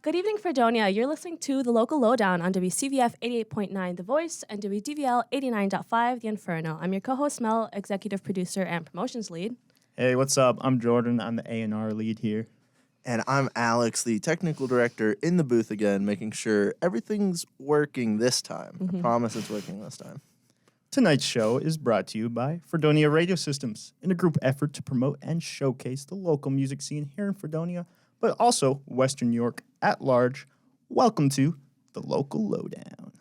Good evening, Fredonia. You're listening to the Local LoDown on WCVF 88.9 The Voice and WDVL 89.5 The Inferno. I'm your co-host Mel, executive producer and promotions lead. Hey, what's up? I'm Jordan. I'm the A&R lead here. And I'm Alex, the technical director in the booth again, making sure everything's working this time. I promise it's working this time. Tonight's show is brought to you by Fredonia Radio Systems in a group effort to promote and showcase the local music scene here in Fredonia, but also Western New York at large. Welcome to the Local LoDown.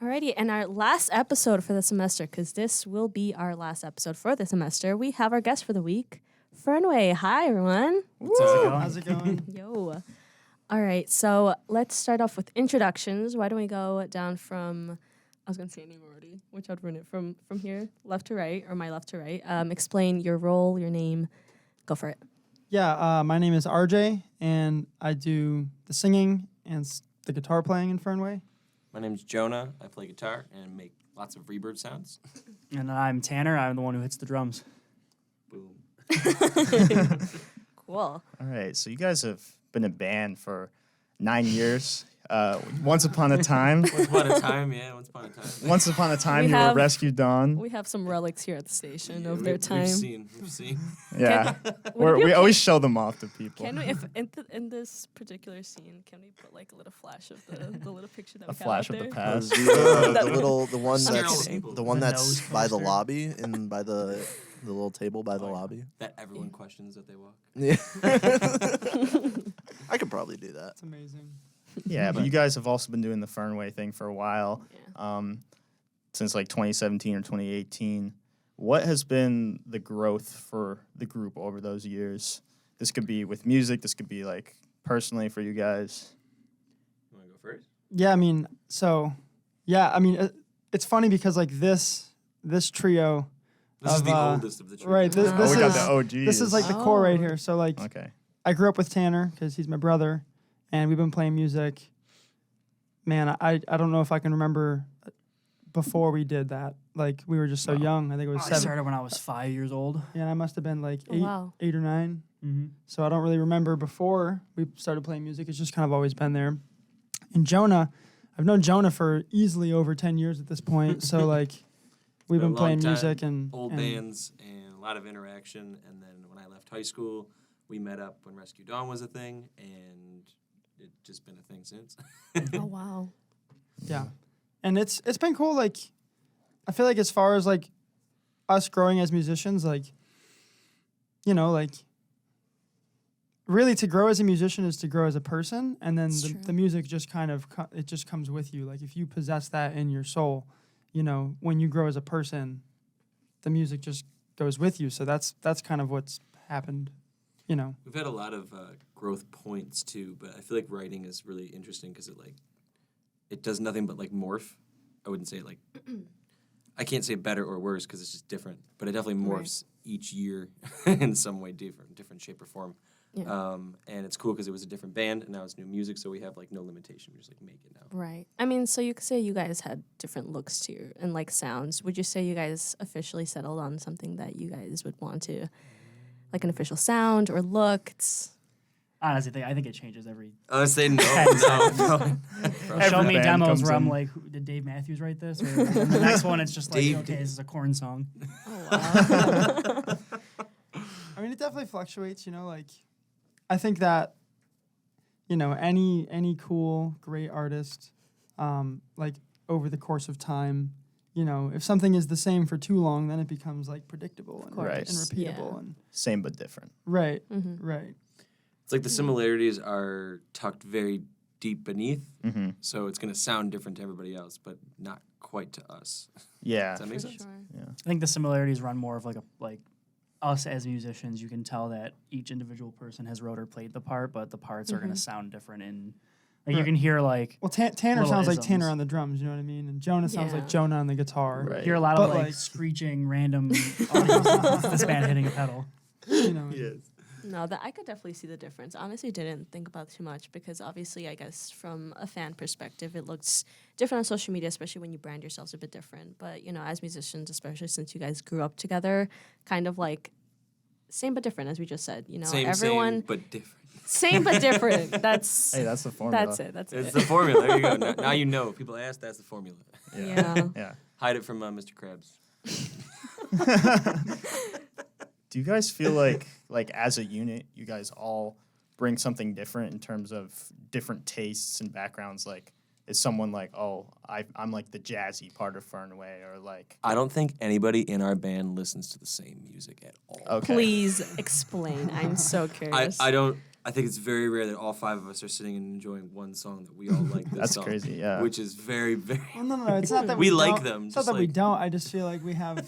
Alrighty, and our last episode for the semester, because this will be our last episode for the semester, we have our guest for the week, Fernway. Hi, everyone. How's it going? Yo. All right, so let's start off with introductions. Why don't we go down from, I was going to say a name already, which I'd run it from here, left to right, or my left to right. Explain your role, your name. Go for it. Yeah, my name is RJ, and I do the singing and the guitar playing in Fernway. My name's Jonah. I play guitar and make lots of reverb sounds. And I'm Tanner. I'm the one who hits the drums. Boom. Cool. All right, so you guys have been a band for 9 years. Once upon a time. Once upon a time, yeah. Once upon a time. Once upon a time, We you have- were Rescue Dawn. We have some relics here at the station Yeah, of their time. We've seen. Yeah, Would it be we okay- always show them off to people. Can we, if in this particular scene, can we put like a little flash of the little picture that A we have flash out of the there? past. The one I'm that's kidding. the one The that's nose by the poster. lobby and by the little table by the Oh, yeah. lobby. That everyone questions that they walk. Yeah. I could probably do that. It's amazing. Yeah, but you guys have also been doing the Fernway thing for a while, since like 2017 or 2018. What has been the growth for the group over those years? This could be with music. This could be like personally for you guys. You want to go first? Yeah, it's funny because like this trio. This is Of, the oldest of the trio. Right, this Oh, this we got is the OGs. this is like the core right here. So like Okay. I grew up with Tanner because he's my brother, and we've been playing music. Man, I don't know if I can remember before we did that. Like we were just so Wow. young. I think it was I 7. started when I was 5 years old. Yeah, and I must have been like Oh, wow. 8 or 9. Mm-hmm. So I don't really remember before we started playing music. It's just kind of always been there. And Jonah, I've known Jonah for easily over 10 years at this point. So like we've Been a been playing long music time, and old and bands and a lot of interaction. And then when I left high school, we met up when Rescue Dawn was a thing, and it's just been a thing since. Oh wow. yeah. And it's been cool. Like I feel like as far as like us growing as musicians, like like really to grow as a musician is to grow as a person, and then It's true. the music just kind of it just comes with you. Like if you possess that in your soul, when you grow as a person, the music just goes with you. So that's kind of what's happened, We've had a lot of growth points too, but I feel like writing is really interesting because it does nothing but like morph. I wouldn't say like I can't say better or worse because it's just different, but it definitely morphs each year in some way, different shape or form. Yeah. And it's cool because it was a different band and now it's new music, so we have like no limitation. We just like make it now. Right. I mean, so you could say you guys had different looks to your and like sounds. Would you say you guys officially settled on something that you guys would want to, like an official sound or look? Honestly, I think it changes every. I would say no. Show me band demos comes where I'm in. like, did Dave Matthews write this? Or the next one, it's just like, Dave okay, did. this is a corn song. Oh wow. I mean, it definitely fluctuates, like, I think that, any cool, great artist, like, over the course of time, if something is the same for too long, then it becomes, like, predictable and, course. and repeatable. Yeah. And Same but different. right, Mm-hmm. right. It's like the similarities are tucked very deep beneath, Mm-hmm. so it's going to sound different to everybody else, but not quite to us. Yeah. Does that make For sense? sure. Yeah. I think the similarities run more of like us as musicians. You can tell that each individual person has wrote or played the part, but the parts are going to sound different. And like you Right. can hear like Well, Tanner Little sounds like isms. Tanner on the drums, you know what I mean? And Jonah sounds Yeah. like Jonah on the guitar. Right. hear a lot But, of like like- screeching random audio. This band hitting a pedal. Yes. No, that I could definitely see the difference. Honestly, didn't think about too much because obviously, I guess from a fan perspective, it looks different on social media, especially when you brand yourselves a bit different. But as musicians, especially since you guys grew up together, kind of like same but different, as we just said. Same, everyone. but different. Same but different. That's Hey, that's the formula. that's it. That's It's it. the formula. There you go. Now you know. People ask, that's the formula. Yeah. Yeah. Hide it from Mr. Krabs. Do you guys feel like as a unit, you guys all bring something different in terms of different tastes and backgrounds? Like, is someone like, oh, I'm like the jazzy part of Fernway, or like? I don't think anybody in our band listens to the same music at all. Okay. Please explain. I'm so curious. I don't. I think it's very rare that all five of us are sitting and enjoying one song that we all like. This That's song, crazy, yeah. Which is very, very. Well, no. It's not that We we like don't- them, It's not just that we like- don't. I just feel like we have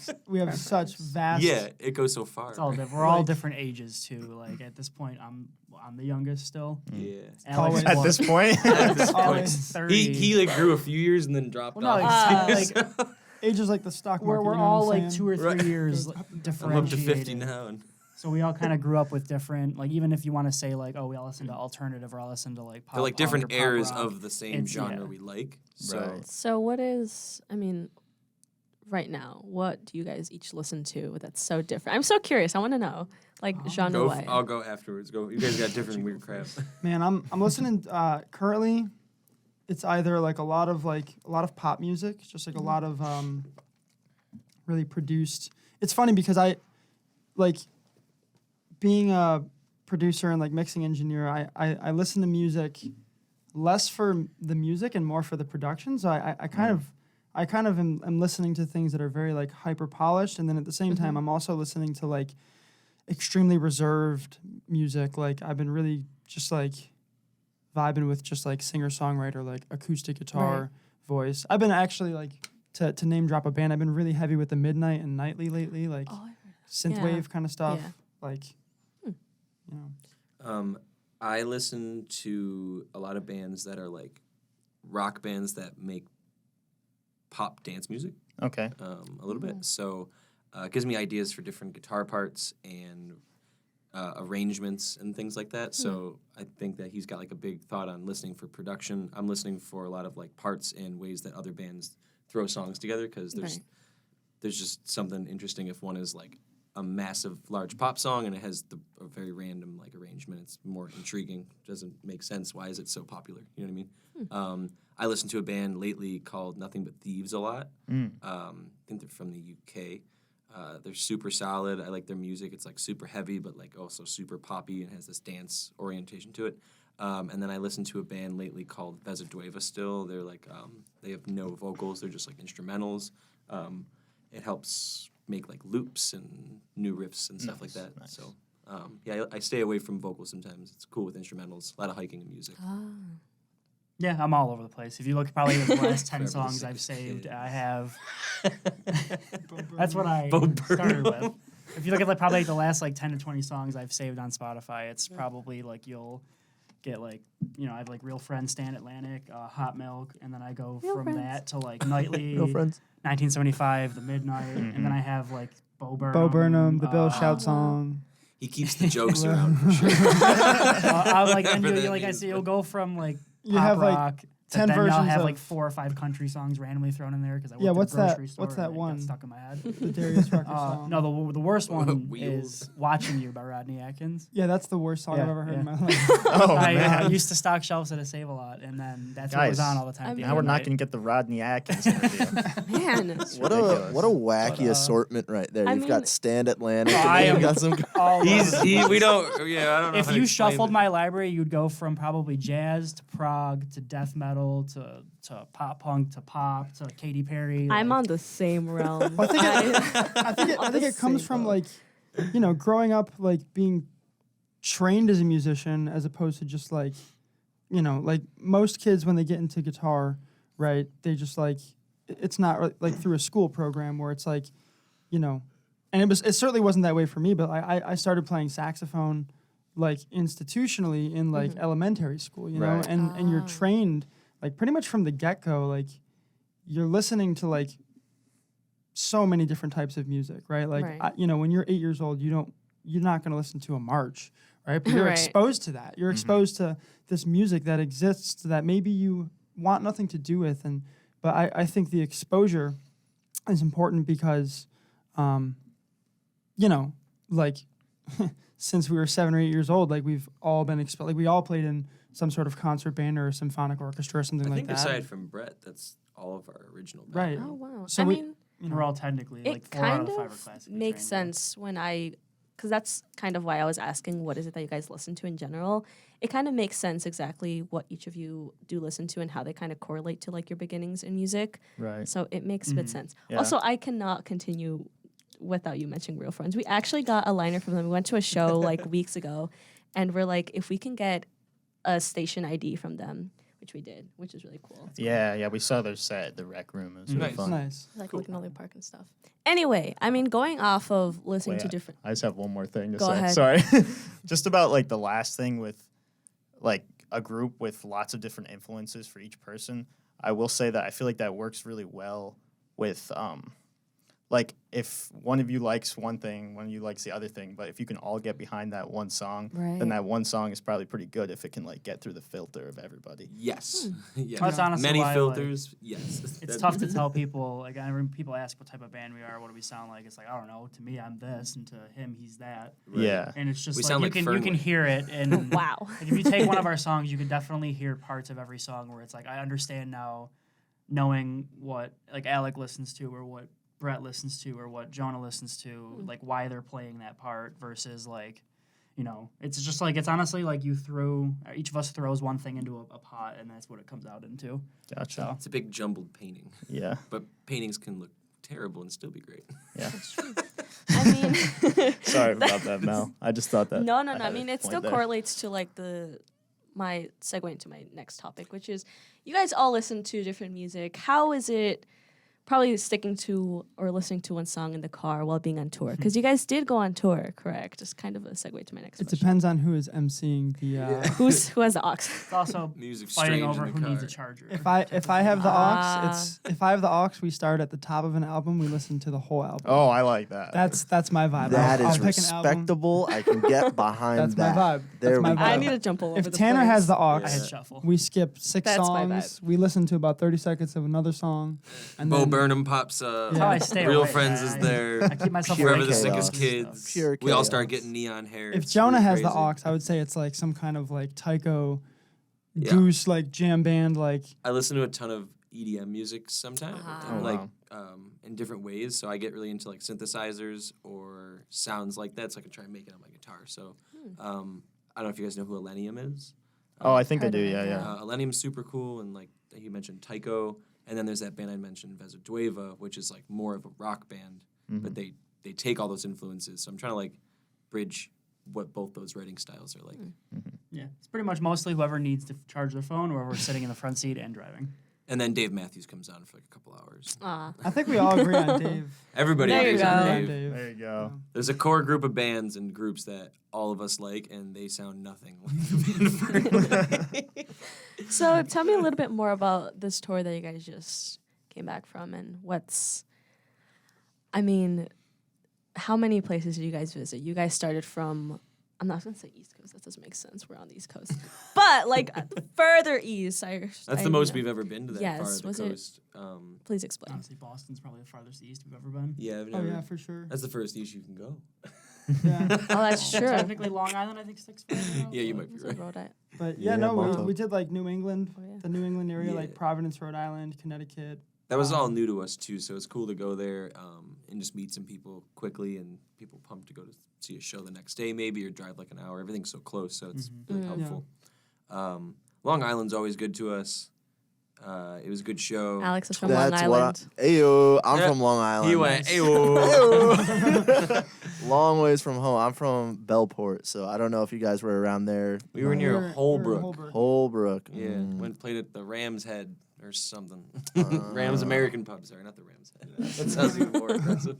such vast. Yeah, it goes so far. It's all we're all different ages too. Like at this point, I'm the youngest still. Yeah. Alex, At this point, At this point, Always 30. he like grew a few years and then dropped Well, no, off. like, Age is like the stock market. we're you know all what I'm like saying? 2 or 3 Right. years I'm up to differentiated. 50 now. And So we all kind of grew up with different, like even if you want to say like, oh, we all listen to alternative or all listen to like pop. they're like punk different or pop eras rock. of the same It's- genre yeah. we like. So Right. So what is? I mean, right now, what do you guys each listen to that's so different? I'm so curious. I want to know, like genre wise. I'll go afterwards. Go. You guys got different weird crap. Man, I'm listening currently. It's either like a lot of pop music, just like a lot of really produced. It's funny because I like being a producer and like mixing engineer. I listen to music less for the music and more for the production. So I kind of am listening to things that are very like hyper polished, and then at the same time I'm also listening to like extremely reserved music. Like I've been really just like vibing with just like singer-songwriter, like acoustic guitar voice. I've been actually like to name drop a band, I've been really heavy with the Midnight and Nightly lately, like Oh, I've heard synthwave kind of stuff. Yeah. Like you know. I listen to a lot of bands that are like rock bands that make pop dance music. okay. A little bit. So it gives me ideas for different guitar parts and arrangements and things like that. So I think that he's got like a big thought on listening for production. I'm listening for a lot of like parts and ways that other bands throw songs together because there's just something interesting if one is like a massive large pop song and it has a very random like arrangement. It's more intriguing. Doesn't make sense. Why is it so popular? You know what I mean? I listened to a band lately called Nothing But Thieves a lot. I think they're from the UK. They're super solid. I like their music. It's like super heavy, but like also super poppy and has this dance orientation to it. And then I listened to a band lately called Vezadueva still. They're like, they have no vocals. They're just like instrumentals. It helps make like loops and new riffs and stuff like that. Nice. So yeah, I stay away from vocals sometimes. It's cool with instrumentals. A lot of hiking and music. Yeah, I'm all over the place. If you look probably at the last 10 Forever the songs I've sickest saved, kid. I have. That's what I Bo started Burnham. with. If you look at like probably like the last like 10 to 20 songs I've saved on Spotify, it's probably like you'll get like, you know, I have like Real Friends, Stand Atlantic, Hot Milk, and then I go Real from Friends. that to like Nightly, Real friends. 1975, The Midnight, and then I have like Bo Burnham. Bo Burnham, the Bill Shout song. He keeps the jokes around for sure. I'll like, and Whatever you, that like I means, see, you'll go from like You pop have, like, rock. 10 then I'll versions have of- like 4 or 5 country songs randomly thrown in there because I went Yeah, to what's the that- grocery store. what's that and it one? got stuck in my head. The Darius Rucker song. No, the worst one Wheels. is "Watching You" by Rodney Atkins. Yeah, that's the worst song I've Yeah, ever heard yeah. in my life. Oh I man. used to stock shelves at a Save-A-Lot, and then that's what was Guys, on all the time. at the Now end we're of the not night. going to get the Rodney Atkins interview. Man, What a wacky assortment right there. I You've mean- got Stand Atlantic. Oh, and I then am- you've got some. All We over. don't. Yeah, I don't know. If how to you explain shuffled it. my library, you'd go from probably jazz to prog to death metal to pop punk to pop to Katy Perry. I'm like- on the same realm. I think it comes from like, you know, growing up like being trained as a musician as opposed to just like, you know, like most kids when they get into guitar, right? They just like it's not like through a school program where it's like, you know, and it certainly wasn't that way for me. But I started playing saxophone like institutionally in like elementary school, you know, Right. and you're trained like pretty much from the get-go, like you're listening to like so many different types of music, right? Like, Right. you know, when you're 8 years old, you're not going to listen to a march, right? But you're Right. exposed to that. You're exposed to this music that exists that maybe you want nothing to do with. But I think the exposure is important because, you know, like since we were 7 or 8 years old. Like we've all been like we all played in some sort of concert band or a symphonic orchestra or something I like think that. aside from Brett, that's all of our original Right. background. Oh wow. So I we- mean, We're all technically like it 4 out kind of 5 are of classically makes trained, sense when because that's kind of why I was asking what is it that you guys listen to in general. It kind of makes sense exactly what each of you do listen to and how they kind of correlate to like your beginnings in music. Right. So it makes good sense. Yeah. Also, I cannot continue without you mentioning Real Friends. We actually got a liner from them. We went to a show like weeks ago, and we're like, if we can get a station ID from them, which we did, which is really cool. Yeah, we saw their set at the rec room. It was really Nice. fun. Nice. Like Magnolia Park and stuff. Anyway, I mean, going off of listening Wait, to different. I just have one more thing to Go say. ahead. Sorry. Just about like the last thing with like a group with lots of different influences for each person. I will say that I feel like that works really well with like if one of you likes one thing, one of you likes the other thing, but if you can all get behind that one song, Right. then that one song is probably pretty good if it can like get through the filter of everybody. Yes. yes. That's honestly Many why, like, filters. Yes. It's That- tough to tell people. Like, when people ask what type of band we are, what do we sound like? It's like, I don't know. To me, I'm this, and to him, he's that. Right. Yeah. And it's just We like sound you like can Fernway. hear it. And Wow. like, if you take one of our songs, you can definitely hear parts of every song where it's like, I understand now, knowing what like Alec listens to or what Brett listens to or what Jonah listens to, like why they're playing that part versus like, you know, it's just like, it's honestly like each of us throws one thing into a pot and that's what it comes out into. Gotcha. So It's a big jumbled painting, Yeah. but paintings can look terrible and still be great. Yeah. I mean, Sorry about that, Mel. I just thought that. no. had I a mean, it point still there. correlates to like my segue into my next topic, which is you guys all listen to different music. How is it probably sticking to or listening to one song in the car while being on tour? Because you guys did go on tour, correct? Just kind of a segue to my next It question. depends on who is emceeing the. Who has the aux? it's also Music fighting strange over in the who needs a car. charger. If I have the Ah. aux, if I have the aux, we start at the top of an album. We listen to the whole album. Oh, I like that. That's my vibe. That I'll is pick an album. respectable. I can get behind That's that. my vibe. There That's my we vibe. go. I need to jump all over If the Tanner place. has the aux, I had shuffle. we skip 6 That's my songs. We listen to about 30 seconds of another song, and Bo then Burnham pops up. That's how I stay Real awake. Friends is there. I keep myself Pure Forever awake. the chaos. Sickest Kids. Pure We all chaos. start getting neon hair. if It's Jonah really has the crazy. aux, I would say it's like some kind of like Tycho Yeah. Goose like jam band like. I listen to a ton of EDM music sometimes, Ah. Oh, like wow. in different ways. So I get really into like synthesizers or sounds like that, so I can try and make it on my guitar. So I don't know if you guys know who Elenium is. Oh, I think I Heard do. of it, Yeah, yeah. yeah. Elenium's super cool, and like you mentioned Tycho, and then there's that band I mentioned, Vezodueva, which is like more of a rock band, but they take all those influences. So I'm trying to like bridge what both those writing styles are like. Yeah, it's pretty much mostly whoever needs to charge their phone or whoever's sitting in the front seat and driving. And then Dave Matthews comes on for like a couple hours. Ah. I think we all agree on Dave. Everybody There you agrees go. on Agree Dave. on There you go. There's a core group of bands and groups that all of us like, and they sound nothing like the band Fernway. So tell me a little bit more about this tour that you guys just came back from and how many places did you guys visit? You guys started from, I'm not going to say East Coast, that doesn't make sense. We're on the East Coast. But like further east. That's the most we've ever been to that Yes, far of was the it- coast. Please explain. Honestly, Boston's probably the farthest east we've ever been. Yeah, I've Oh never. yeah, for sure. That's the first east you can go. Yeah. Oh, that's true. Technically, Long Island, I think, sticks further. Yeah, you might be It's right. like Rhode Island. But yeah, Yeah, no, Malta. we did like New England, Oh, yeah. the New England area, Yeah. like Providence, Rhode Island, Connecticut. That was all new to us too, so it's cool to go there and just meet some people quickly, and people pumped to go to see a show the next day, maybe, or drive like an hour. Everything's so close, so it's really helpful. Long Island's always good to us. It was a good show. Alex is from Long That's what. Island. Ayo, I'm Yeah. from Long Island. He went, Nice. "Ayo." Long ways from home. I'm from Bellport, so I don't know if you guys were around there. We were near Holbrook. Holbrook. Yeah, Mm. went played at the Ram's Head or something. Uh. Rams American Pub, sorry, not the Ram's Head. That sounds even more aggressive.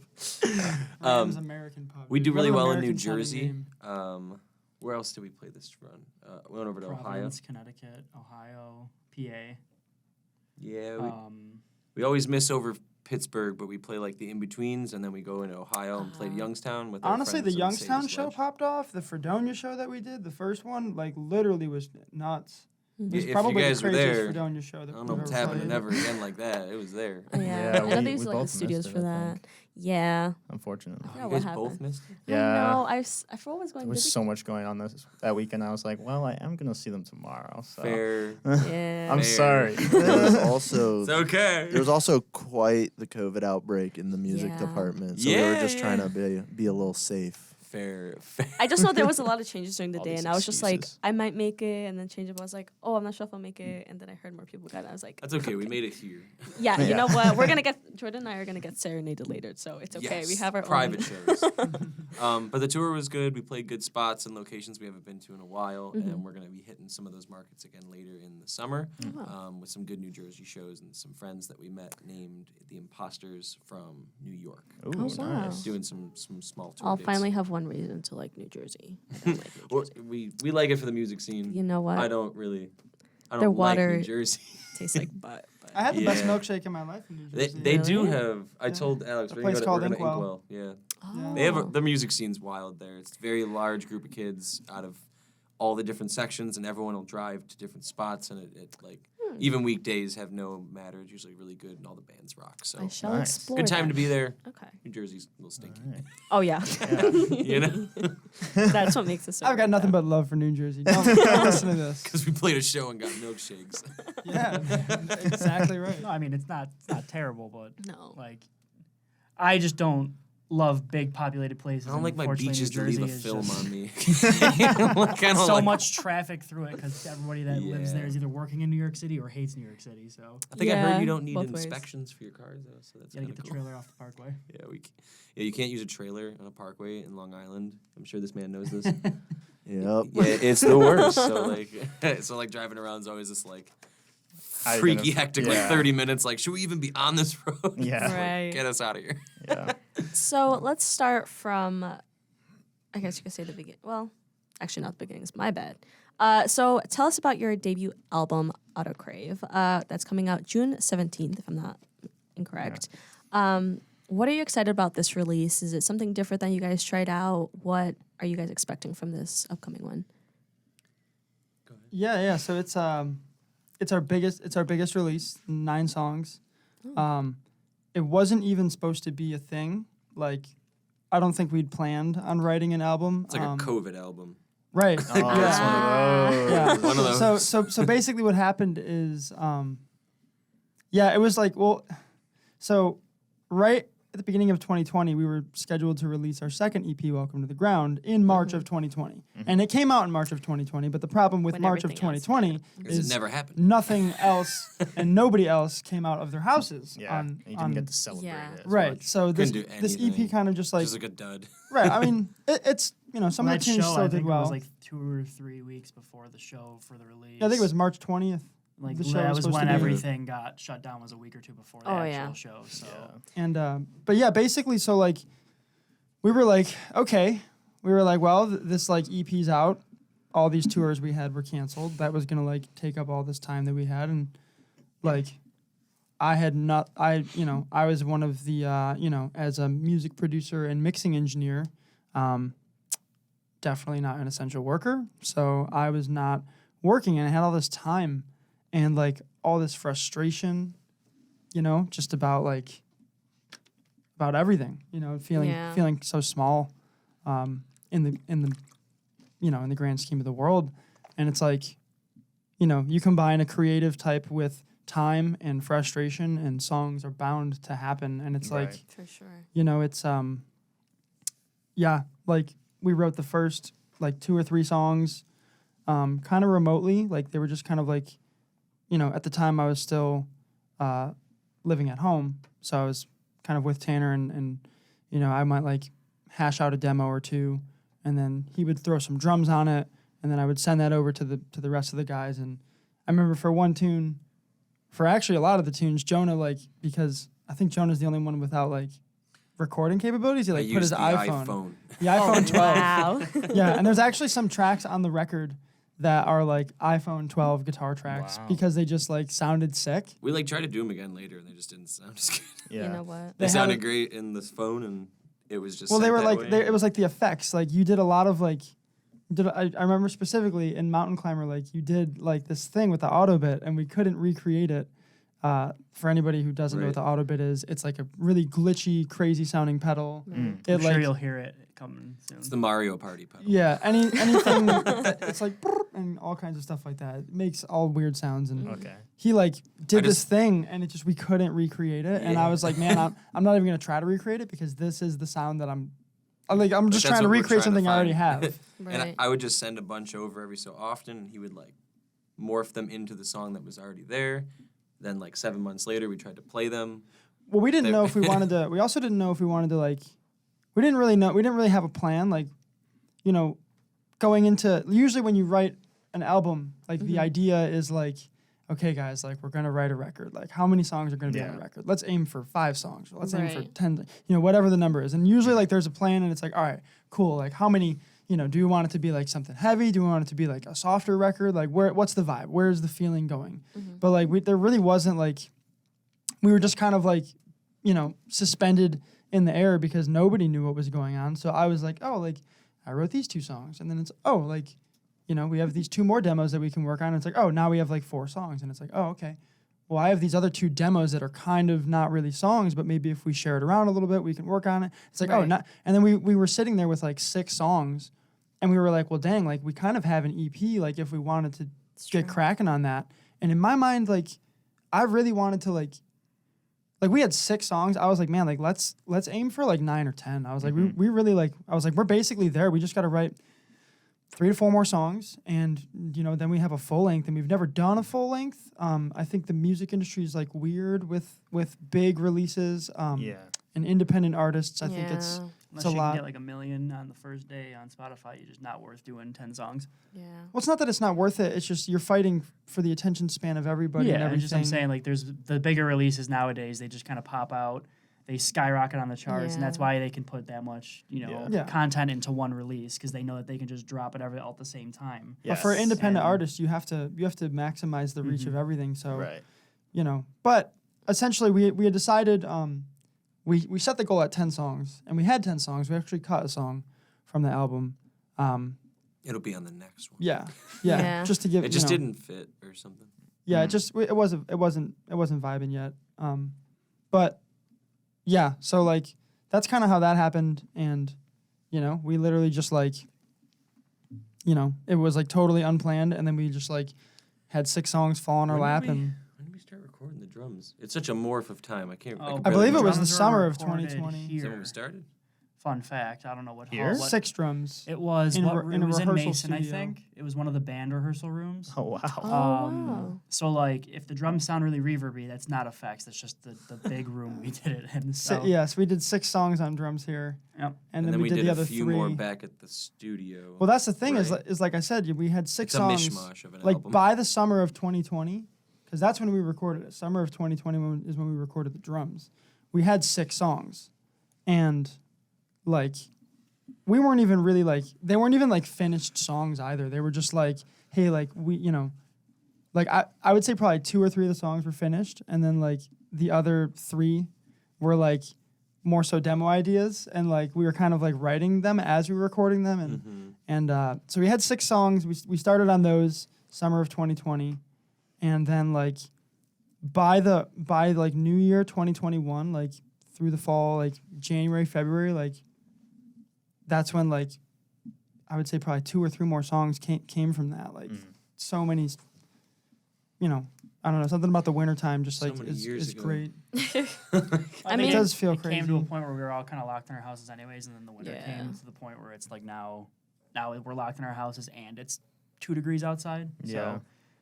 Rams American pub. We do What really an well in New American sounding Jersey. name. Where else did we play this run? We went over to Ohio. Providence, Connecticut, Ohio, PA. Yeah, Um, we always miss over Pittsburgh, but we play like the in-betweens, and then we go into Ohio and play Youngstown with our Honestly, the friends on Youngstown Sadie's show Ledge. popped off. The Fredonia show that we did, the first one, like literally was nuts. It's If you probably guys the were craziest there, Fredonia show I that don't know we've if it's ever happening played. ever again like that. It was there. Yeah, Yeah, I know we- they used we like the both studios missed for it, I that. think. Yeah. Unfortunately. Yeah, You what guys both happened? missed it? Yeah. I know. I for always going. There was did so much going on that weekend. I was like, well, I am gonna see them tomorrow. So. Fair. Yeah. I'm Fair. sorry. There was also It's okay. there was also quite the COVID outbreak in the music Yeah. department, so we were Yeah, just trying yeah. to be a little safe. Fair. I just know there was a lot of changes during the All day, these and I was just like, excuses. I might make it, and then change it. But I was like, oh, I'm not sure if I'll make it, and then I heard more people got it. I was like, That's okay. We made it here. yeah, you Yeah. know what? We're gonna get Jordan and I are gonna get serenaded later, so it's okay. We Yes, have our private own. shows. But the tour was good. We played good spots and locations we haven't been to in a while, and we're gonna be hitting some of those markets again later in the summer with some good New Jersey shows and some friends that we met named the Imposters from New York. Ooh, Oh, wow. nice. Doing some small tour I'll dates. finally have one reason to like New Jersey. I don't like New Well, Jersey. we like it for the music scene. You know what? I don't really. I Their don't like water- New Jersey. Tastes like butt. But. I had the best Yeah. milkshake in my life in New They, Jersey. they do Really? have. I Yeah. told Alex A we're place gonna go called to Inkwell. Inkwell. Yeah. Oh. They have the music scene's wild there. It's a very large group of kids out of all the different sections, and everyone will drive to different spots, and it like even weekdays have no matter. It's usually really good, and all the bands rock. So I shall Nice. explore. good time to that. be there. Okay. New Jersey's a little stinky, Alright. Oh yeah. you know, That's what makes it so. I've got good, nothing though. but love for New Jersey. Don't listen to this. because we played a show and got milkshakes. Yeah, exactly right. No, I mean it's not terrible, but No. like I just don't love big populated places. I don't like my Unfortunately, beaches New to leave Jersey a is film just on me. so much traffic through it because everybody that lives there Yeah. is either working in New York City or hates New York City. So I think I Yeah, heard you don't need both ways. inspections for your cars though, so that's you gotta kind get of the cool. trailer off the parkway. Yeah, you can't use a trailer on a parkway in Long Island. I'm sure this man knows this. Yep. Yeah, it's the worst. So like driving around is always this like How you freaky, gonna- hectic, yeah. like 30 minutes. Like, should we even be on this road? Yeah. Like, Right. get us out of here. Yeah. So let's start from, I guess you could say the beginning. Well, actually not the beginning. It's my bad. So tell us about your debut album, Autocrave. That's coming out June 17th, if I'm not incorrect. What are you excited about this release? Is it something different than you guys tried out? What are you guys expecting from this upcoming one? Yeah. So it's our biggest release, 9 songs. It wasn't even supposed to be a thing. Like, I don't think we'd planned on writing an album. It's like a COVID album. Right. Oh, it's one of those. Yeah. One of those. So basically what happened is it was like, well, so right at the beginning of 2020 we were scheduled to release our second EP, Welcome to the Ground, in March of 2020. And it came out in March of 2020, but the problem with When March of everything else 2020 Because is it never happened. nothing else and nobody else came out of their houses Yeah. on you didn't get to celebrate Yeah. it. As right. much. So this Couldn't do this EP anything. kind of just like Just like a dud. right. I mean, it's some Well, of that the tunes show, still I did think well. it was like 2 or 3 weeks before the show for the release. Yeah, I think it was March 20th. Like the show that was was supposed when to be- everything got shut down. Was a week or 2 before the Oh, actual yeah. show. So Yeah. And but yeah, basically, so like we were like, okay, we were like, well, this like EP's out. All these tours we had were canceled. That was gonna like take up all this time that we had, and like I was one of the as a music producer and mixing engineer, definitely not an essential worker. So I was not working, and I had all this time and like all this frustration, just about everything, Yeah. feeling so small in the grand scheme of the world. And it's like, you combine a creative type with time and frustration, and songs are bound to happen. And it's Right. like, For sure. it's like we wrote the first like 2 or 3 songs kind of remotely. Like they were just kind of like, at the time I was still living at home, so I was kind of with Tanner, and I might like hash out a demo or 2, and then he would throw some drums on it, and then I would send that over to the rest of the guys. And I remember for one tune, for actually a lot of the tunes, Jonah, like, because I think Jonah's the only one without like recording capabilities. He I like put used his the iPhone. The iPhone 12. Wow. Yeah, and there's actually some tracks on the record that are like iPhone 12 guitar tracks Wow. because they just like sounded sick. We like tried to do them again later, and they just didn't sound as good. Yeah. You know what? They They sounded had- great in this phone, and it was just Well, they sent were that like way. it was like the effects. Like you did a lot of like I remember specifically in Mountain Climber, like you did like this thing with the auto bit, and we couldn't recreate it. For anybody who doesn't know what the auto bit is, it's like a really glitchy, crazy sounding pedal. I'm It sure like you'll hear it coming soon. It's the Mario Party pedal. yeah, anything it's like and all kinds of stuff like that. It makes all weird sounds and Okay. he like did this just- thing and it just we couldn't recreate it and I was like, man, I'm not even gonna try to recreate it because this is the sound that I'm just that's trying to what we're recreate trying to something I already find. have. Right. And I would just send a bunch over every so often, and he would like morph them into the song that was already there. Then like 7 months later, we tried to play them. Well, we didn't They- know if we wanted to. We also didn't know if we wanted to like. We didn't really know. We didn't really have a plan. Like, you know, going into usually when you write an album, like the idea is like, okay, guys, like we're gonna write a record. Like, how many songs are gonna be on Yeah. the record? Let's aim for 5 songs. Or let's aim for Right. 10. You know, whatever the number is. And usually, like, there's a plan, and it's like, all right, cool. Like, how many? You know, do we want it to be like something heavy? Do we want it to be like a softer record? Like, what's the vibe? Where's the feeling going? But like, there really wasn't like. We were just kind of like, you know, suspended in the air because nobody knew what was going on. So I was like, oh, like I wrote these 2 songs, and then it's like, you know, we have these 2 more demos that we can work on. And it's like, oh, now we have like 4 songs, and it's like, oh, okay. Well, I have these other 2 demos that are kind of not really songs, but maybe if we share it around a little bit, we can work on it. It's like, oh, Right. not. And then we were sitting there with like 6 songs, and we were like, well, dang, like we kind of have an EP. Like if we wanted to get cracking on that, and in my mind, like I really wanted to like we had 6 songs. I was like, man, like let's aim for like 9 or 10. I was like, we really like. I was like, we're basically there. We just got to write 3 to 4 more songs, and you know, then we have a full length. And we've never done a full length. I think the music industry is like weird with big releases. Yeah. And independent artists. I think it's Unless a you lot. can get like 1 million on the first day on Spotify, you're just not worth doing 10 songs. Yeah. well, it's not that it's not worth it. It's just you're fighting for the attention span of everybody and Yeah, everything. just I'm saying like there's the bigger releases nowadays. They just kind of pop out. They skyrocket on the charts, and that's Yeah. why they can put that much, you know, Yeah. content into one release because they know that they can just drop it all at the same time. But for Yes. independent And- artists, you have to maximize the reach of everything. So Right. you know, but essentially we had decided we set the goal at 10 songs, and we had 10 songs. We actually cut a song from the album. It'll be on the next one. Yeah, Yeah. just to give It just you know, didn't fit or something. Yeah, it wasn't vibing yet. But yeah, so like that's kind of how that happened, and you know, we literally just like, you know, it was like totally unplanned, and then we just like had 6 songs fall in our When lap, did we- and When did we start recording the drums? It's such a morph of time. I can't. Oh, can I believe barely it was the drums were summer of recorded 2020. Is that when Here. we started? Fun fact, I don't know what Here? hall. 6 drums. It was In a what, re- it in a was in rehearsal Mason, I studio. think. It was one of the band rehearsal rooms. Oh wow. Oh, wow. So like if the drums sound really reverby, that's not effects. That's just the big room we did it in. So Yes, we did 6 songs on drums here, Yep. and then we did the a other few 3. more back at the studio. Well, that's the thing Right. is like I said, we had 6 It's a songs. mishmash of an Like album. by the summer of 2020, because that's when we recorded it. Summer of 2020 is when we recorded the drums. We had 6 songs, and like we weren't even really like they weren't even like finished songs either. They were just like, hey, like we, you know, like I would say probably 2 or 3 of the songs were finished, and then like the other 3 were like more so demo ideas, and like we were kind of like writing them as we were recording them, and so we had 6 songs. We started on those summer of 2020, and then like by like New Year 2021, like through the fall, like January, February, like that's when like I would say probably 2 or 3 more songs came from that. Like so many, you know, I don't know, something about the wintertime just So like many is years ago. great. I It mean, does feel it came to a crazy. point where we were all kind of locked in our houses anyways, and then the winter Yeah. came to the point where it's like now we're locked in our houses and it's 2 degrees outside. Yeah. So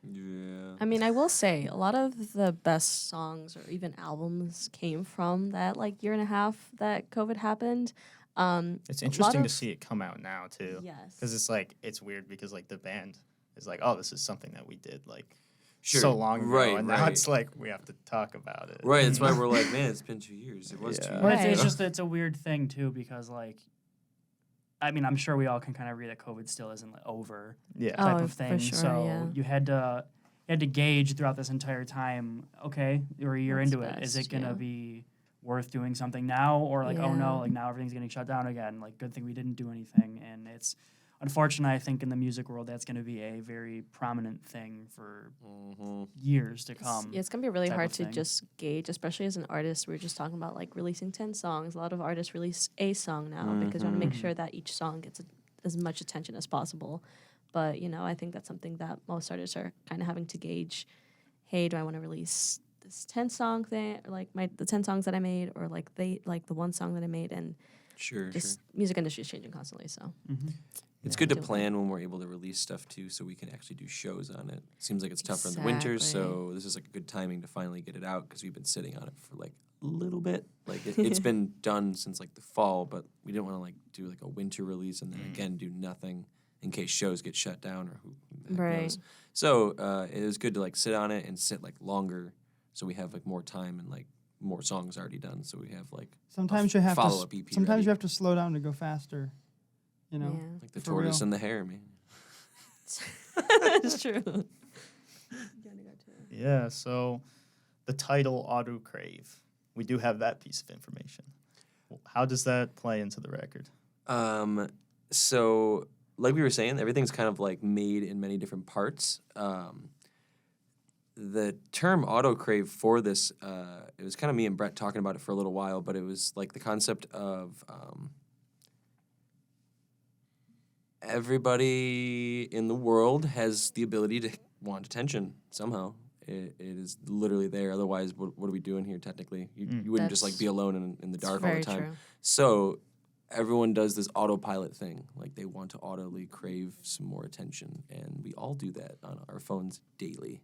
Yeah. I mean, I will say a lot of the best songs or even albums came from that like year and a half that COVID happened. It's a interesting lot to of- see it come out now too. Yes. Because it's like it's weird because like the band is like, oh, this is something that we did like Sure. so long ago, Right, and now right. it's like we have to talk about it. Right. That's why we're like, man, it's been 2 years. It was 2 Yeah. years. But it's Right. just it's a weird thing too because like I mean I'm sure we all can kind of read that COVID still isn't like, over Yeah. Oh, type of for thing. sure, So yeah. you had to gauge throughout this entire time. Okay, you're a year What's into it. Is best, it gonna yeah. be worth doing something now, or like oh no, Yeah. like now everything's getting shut down again? Like good thing we didn't do anything, and it's unfortunately, I think in the music world, that's going to be a very prominent thing for years to come. It's going to be really type hard of to thing. just gauge, especially as an artist. We were just talking about like releasing 10 songs. A lot of artists release a song now because you want to make sure that each song gets as much attention as possible. But, you know, I think that's something that most artists are kind of having to gauge. Hey, do I want to release this 10 song thing, or like the 10 songs that I made, or like the one song that I made? And music industry is changing constantly, so. It's good to plan when we're able to release stuff too, so we can actually do shows on it. Seems like it's tougher in the winter, so this is like a good timing to finally get it out because we've been sitting on it for like a little bit. Like it's been done since like the fall, but we didn't want to like do like a winter release and then again do nothing in case shows get shut down or who knows. So it was good to like sit on it and sit like longer, so we have like more time and like more songs already done. So we have like sometimes you have follow-up EP sometimes ready. you have to slow down to go faster. You know, Like the for tortoise real. and the hare, man. It's true. Yeah, so the title Autocrave, we do have that piece of information. How does that play into the record? So like we were saying, everything's kind of like made in many different parts. The term autocrave for this, it was kind of me and Brett talking about it for a little while, but it was like the concept of everybody in the world has the ability to want attention somehow. It is literally there. Otherwise, what are we doing here technically? You wouldn't just like be alone in the dark all the time. True. So everyone does this autopilot thing. Like they want to audibly crave some more attention. And we all do that on our phones daily.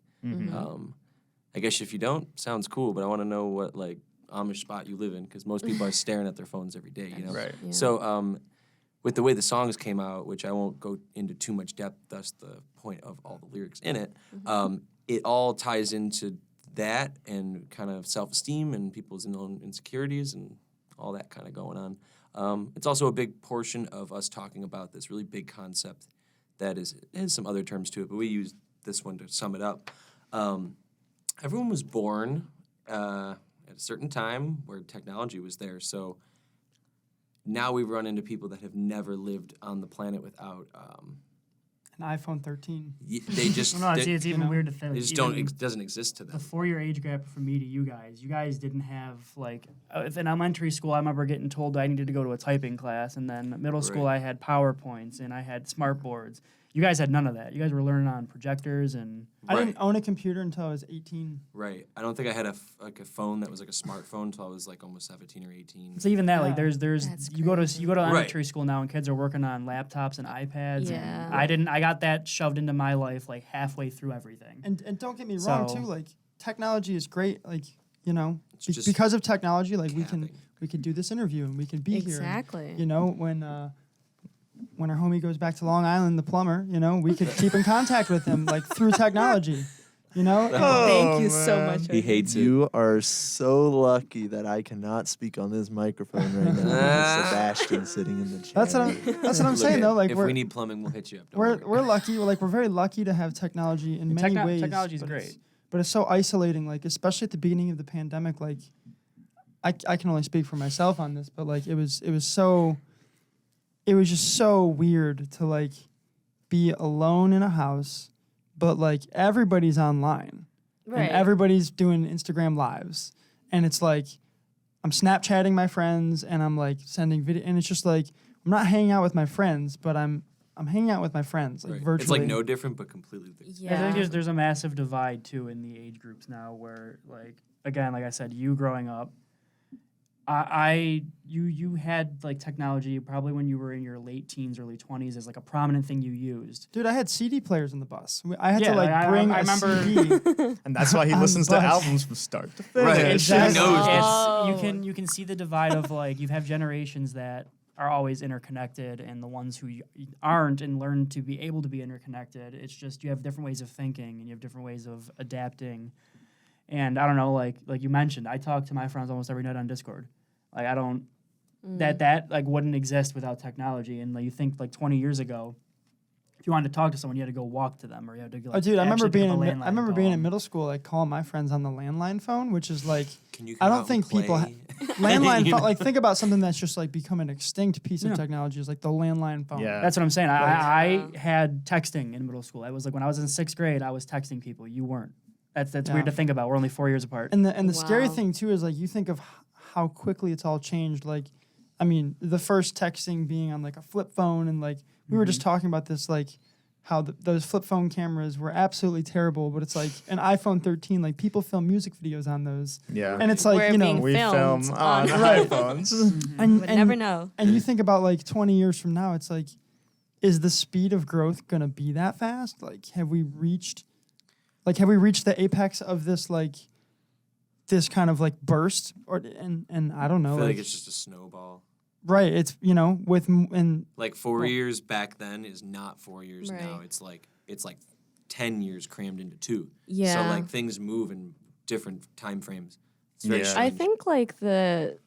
I guess if you don't, sounds cool, but I want to know what like Amish spot you live in because most people are staring at their phones every day, you know? Right. Yeah. So with the way the songs came out, which I won't go into too much depth, thus the point of all the lyrics in it, it all ties into that and kind of self-esteem and people's own insecurities and all that kind of going on. It's also a big portion of us talking about this really big concept that has some other terms to it, but we use this one to sum it up. Everyone was born at a certain time where technology was there, so now we run into people that have never lived on the planet without An iPhone 13. they just No, they, it's even weird to think. they just even don't it doesn't exist to the them. 4-year age gap from me to you guys didn't have like in elementary school I remember getting told I needed to go to a typing class, and then middle school Right. I had PowerPoints and I had smart boards. You guys had none of that. You guys were learning on projectors and I didn't own a computer until I was 18. Right. I don't think I had a phone that was like a smartphone until I was like almost 17 or 18. so even that like Yeah. there's That's you go to crazy. elementary school now and kids are working on laptops and iPads. Yeah. And I got that shoved into my life like halfway through everything. And don't get me wrong So- too, like technology is great, like, you know, It's just because of technology, like capping. we can do this interview and we can be here. Exactly. And, you know, when our homie goes back to Long Island, the plumber, you know, we could keep in contact with him like through technology. You know? Thank you so much. He hates it. You are so lucky that I cannot speak on this microphone right now. With Sebastian sitting in the chair. That's what I'm saying though. Like if we need plumbing, we'll hit you up. Don't worry. we're lucky. We're very lucky to have technology in many ways. Technology is but great. but it's so isolating. Like especially at the beginning of the pandemic. Like I can only speak for myself on this, but like it was just so weird to like be alone in a house, but like everybody's online Right. and everybody's doing Instagram lives, and it's like I'm Snapchatting my friends and I'm like sending video, and it's just like I'm not hanging out with my friends, but I'm hanging out with my friends like Right. virtually. It's like no different, but completely different. Yeah. I think there's a massive divide too in the age groups now where like again, like I said, you growing up, you had like technology probably when you were in your late teens, early 20s as like a prominent thing you used. Dude, I had CD players in the bus. I had Yeah, to like I bring I a remember- CD. And that's why he On the listens to bus. albums from start to finish. Right. Exactly. He knows this. Oh. You can see the divide of like you have generations that are always interconnected and the ones who aren't and learn to be able to be interconnected. It's just you have different ways of thinking and you have different ways of adapting. And I don't know, like you mentioned, I talk to my friends almost every night on Discord. Like I don't that like wouldn't exist without technology. And like you think like 20 years ago, if you wanted to talk to someone, you had to go walk to them, or you had to go. Oh, dude, I remember being in in middle school, like calling my friends on the landline phone, which is like, Can you I come don't out think and people play? landline phone. Like, think about something that's just like become an extinct piece of technology, is like the landline phone. Yeah. That's what I'm saying. I Yeah. had texting in middle school. I was like, when I was in 6th grade, I was texting people. You weren't. That's weird to think about. We're only 4 years apart. And the scary Wow. thing too is like, you think of how quickly it's all changed. Like, I mean, the first texting being on like a flip phone, and like we were just talking about this, like how those flip phone cameras were absolutely terrible. But it's like an iPhone 13, like people film music videos on those, Yeah. and it's like, We're you know, being we filmed film on on- iPhones. and, Would never know. And you think about like 20 years from now, it's like, is the speed of growth gonna be that fast? Like, have we reached the apex of this, like this kind of like burst, or and I don't know, I feel like it's just a snowball. right? It's, you know, and Like 4 years back then is not 4 years now. Right. It's like 10 years crammed into 2. Yeah. So like things move in different time frames. It's very Yeah. I strange. think like the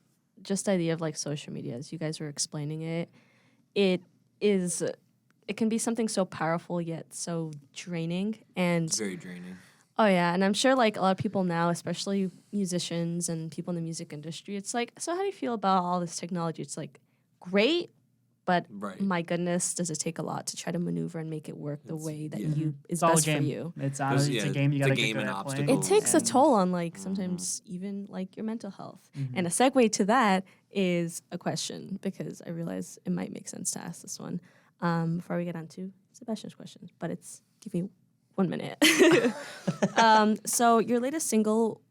just idea of like social media, as you guys were explaining it, it can be something so powerful yet so draining. And It's very draining. oh yeah, and I'm sure like a lot of people now, especially musicians and people in the music industry, it's like, so how do you feel about all this technology? It's like great, but Right. my goodness, does it take a lot to try to maneuver and make it work the It's- way that yeah. is It's all a best for game. you? It's honestly, it's a game. You it's a got to game get good and at playing. It obstacles. takes a And- toll on like sometimes even like your mental health. And a segue to that is a question, because I realize it might make sense to ask this one before we get on to Sebastian's question. But it's give me 1 minute. So your latest single,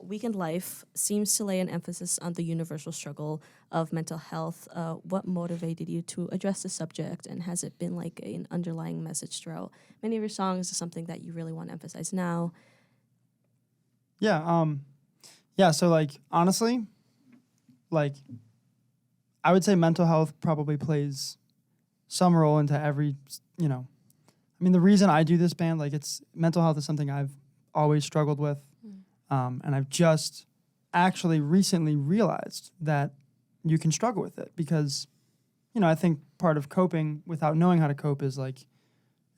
Weekend Life, seems to lay an emphasis on the universal struggle of mental health. What motivated you to address the subject, and has it been like an underlying message throughout many of your songs? Is something that you really want to emphasize now? yeah. So like, honestly, like I would say mental health probably plays some role into every, you know, I mean, the reason I do this band, like, it's mental health is something I've always struggled with. And I've just actually recently realized that you can struggle with it, because, you know, I think part of coping without knowing how to cope is like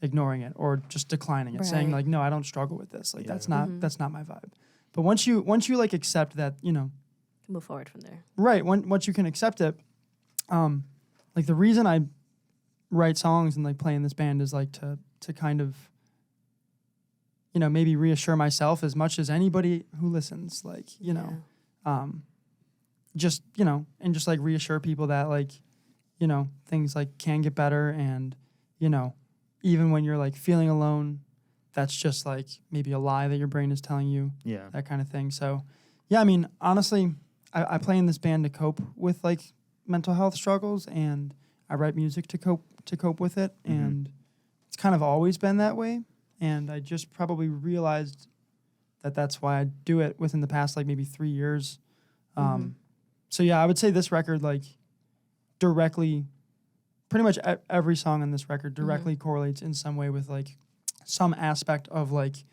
ignoring it or just declining it, saying Right. like, no, I don't struggle with this. Like, Yeah. that's not my vibe. But once you like accept that, you know, Move forward from there. right, once you can accept it, like the reason I write songs and like play in this band is like to kind of, you know, maybe reassure myself as much as anybody who listens, like, you know, just, you know, and just like reassure people that like, you know, things like can get better, and, you know, even when you're like feeling alone, that's just like maybe a lie that your brain is telling you, Yeah. that kind of thing. So yeah, I mean, honestly, I play in this band to cope with like mental health struggles, and I write music to cope with it, and it's kind of always been that way. And I just probably realized that that's why I do it within the past like maybe 3 years. So yeah, I would say this record like directly, pretty much every song on this record directly correlates in some way with like some aspect of like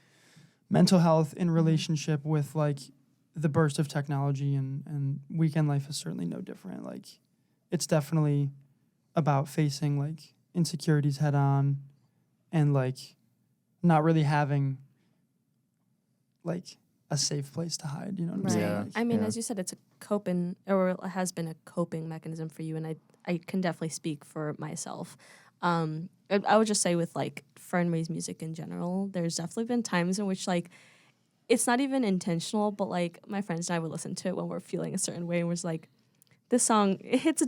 mental health in relationship with like the burst of technology, and Weekend Life is certainly no different. Like, it's definitely about facing like insecurities head on, and like not really having like a safe place to hide, you know what I'm Right. saying? Yeah. Like, I mean, Yeah. as you said, it's a coping, or it has been a coping mechanism for you, and I can definitely speak for myself. I would just say with like Fernway's music in general, there's definitely been times in which like it's not even intentional, but like my friends and I would listen to it when we're feeling a certain way, and was like, this song it hits a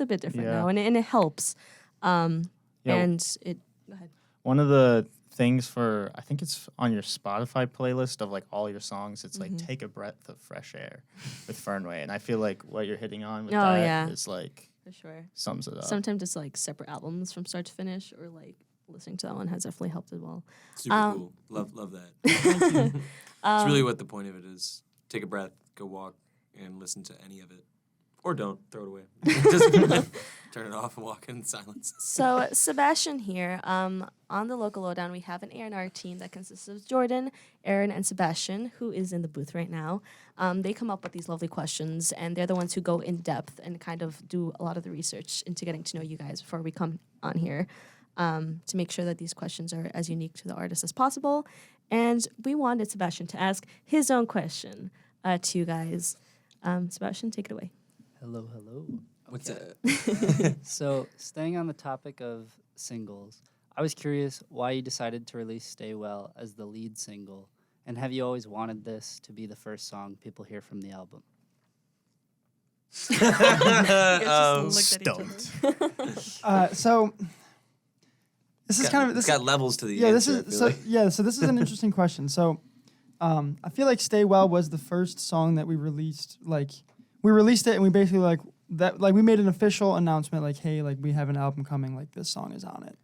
bit different Yeah. now, and it helps. Yeah. And it. Go ahead. One of the things for, I think it's on your Spotify playlist of like all your songs, it's like Take a Breath of Fresh Air with Fernway. And I feel like what you're hitting on with Oh, that yeah. is like For sure. sums it up. Sometimes it's like separate albums from start to finish, or like listening to that one has definitely helped as well. Super cool. Love that. It's really what the point of it is. Take a breath, go walk, and listen to any of it. Or don't. Throw it away. Just turn it off and walk in silence. So Sebastian here, on the Local LoDown, we have an A&R team that consists of Jordan, Aaron, and Sebastian, who is in the booth right now. They come up with these lovely questions, and they're the ones who go in depth and kind of do a lot of the research into getting to know you guys before we come on here. to make sure that these questions are as unique to the artist as possible. And we wanted Sebastian to ask his own question to you guys. Sebastian, take it away. Hello, hello. What's Okay. that? So, staying on the topic of singles, I was curious why you decided to release Stay Well as the lead single, and have you always wanted this to be the first song people hear from the album? Stoked. So this is kind of It's got levels to the yeah. This answer, I is feel like. so this is an interesting question. So I feel like Stay Well was the first song that we released. Like we released it and we basically we made an official announcement like, hey, like we have an album coming. Like this song is on it.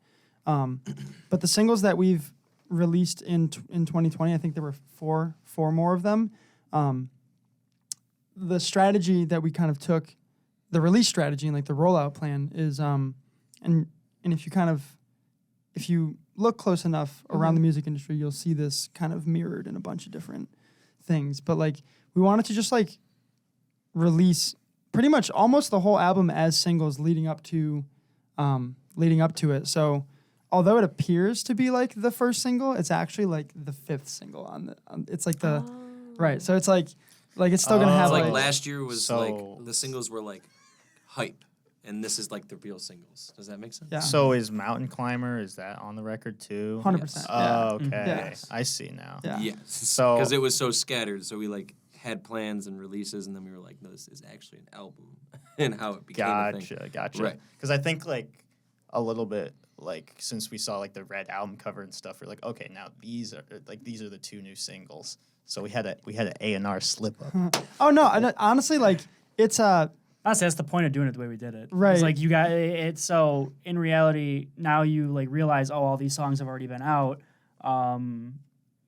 But the singles that we've released in 2020, I think there were four more of them. The strategy that we kind of took, the release strategy and like the rollout plan is, and if you look close enough around the music industry, you'll see this kind of mirrored in a bunch of different things. But like we wanted to just like release pretty much almost the whole album as singles leading up to it. So although it appears to be like the first single, it's actually like the fifth single it's like the right. So it's like it's still gonna have It's like like last year was So- like the singles were like hype, and this is like the real singles. Does that make sense? Yeah. So is Mountain Climber, is that on the record too? 100%. Oh, okay. Yes. I see now. Yeah. Yes. So- because it was so scattered, so we like had plans and releases, and then we were like, no, this is actually an album, and how it became a thing. Gotcha. Right. Because I think like a little bit like since we saw like the red album cover and stuff, we're like, okay, now these are the two new singles. So we had an A&R slip up. Oh no, honestly, like it's Honestly, that's the point of doing it the way we did it. Right. It's like you got it. So in reality, now you like realize, oh, all these songs have already been out.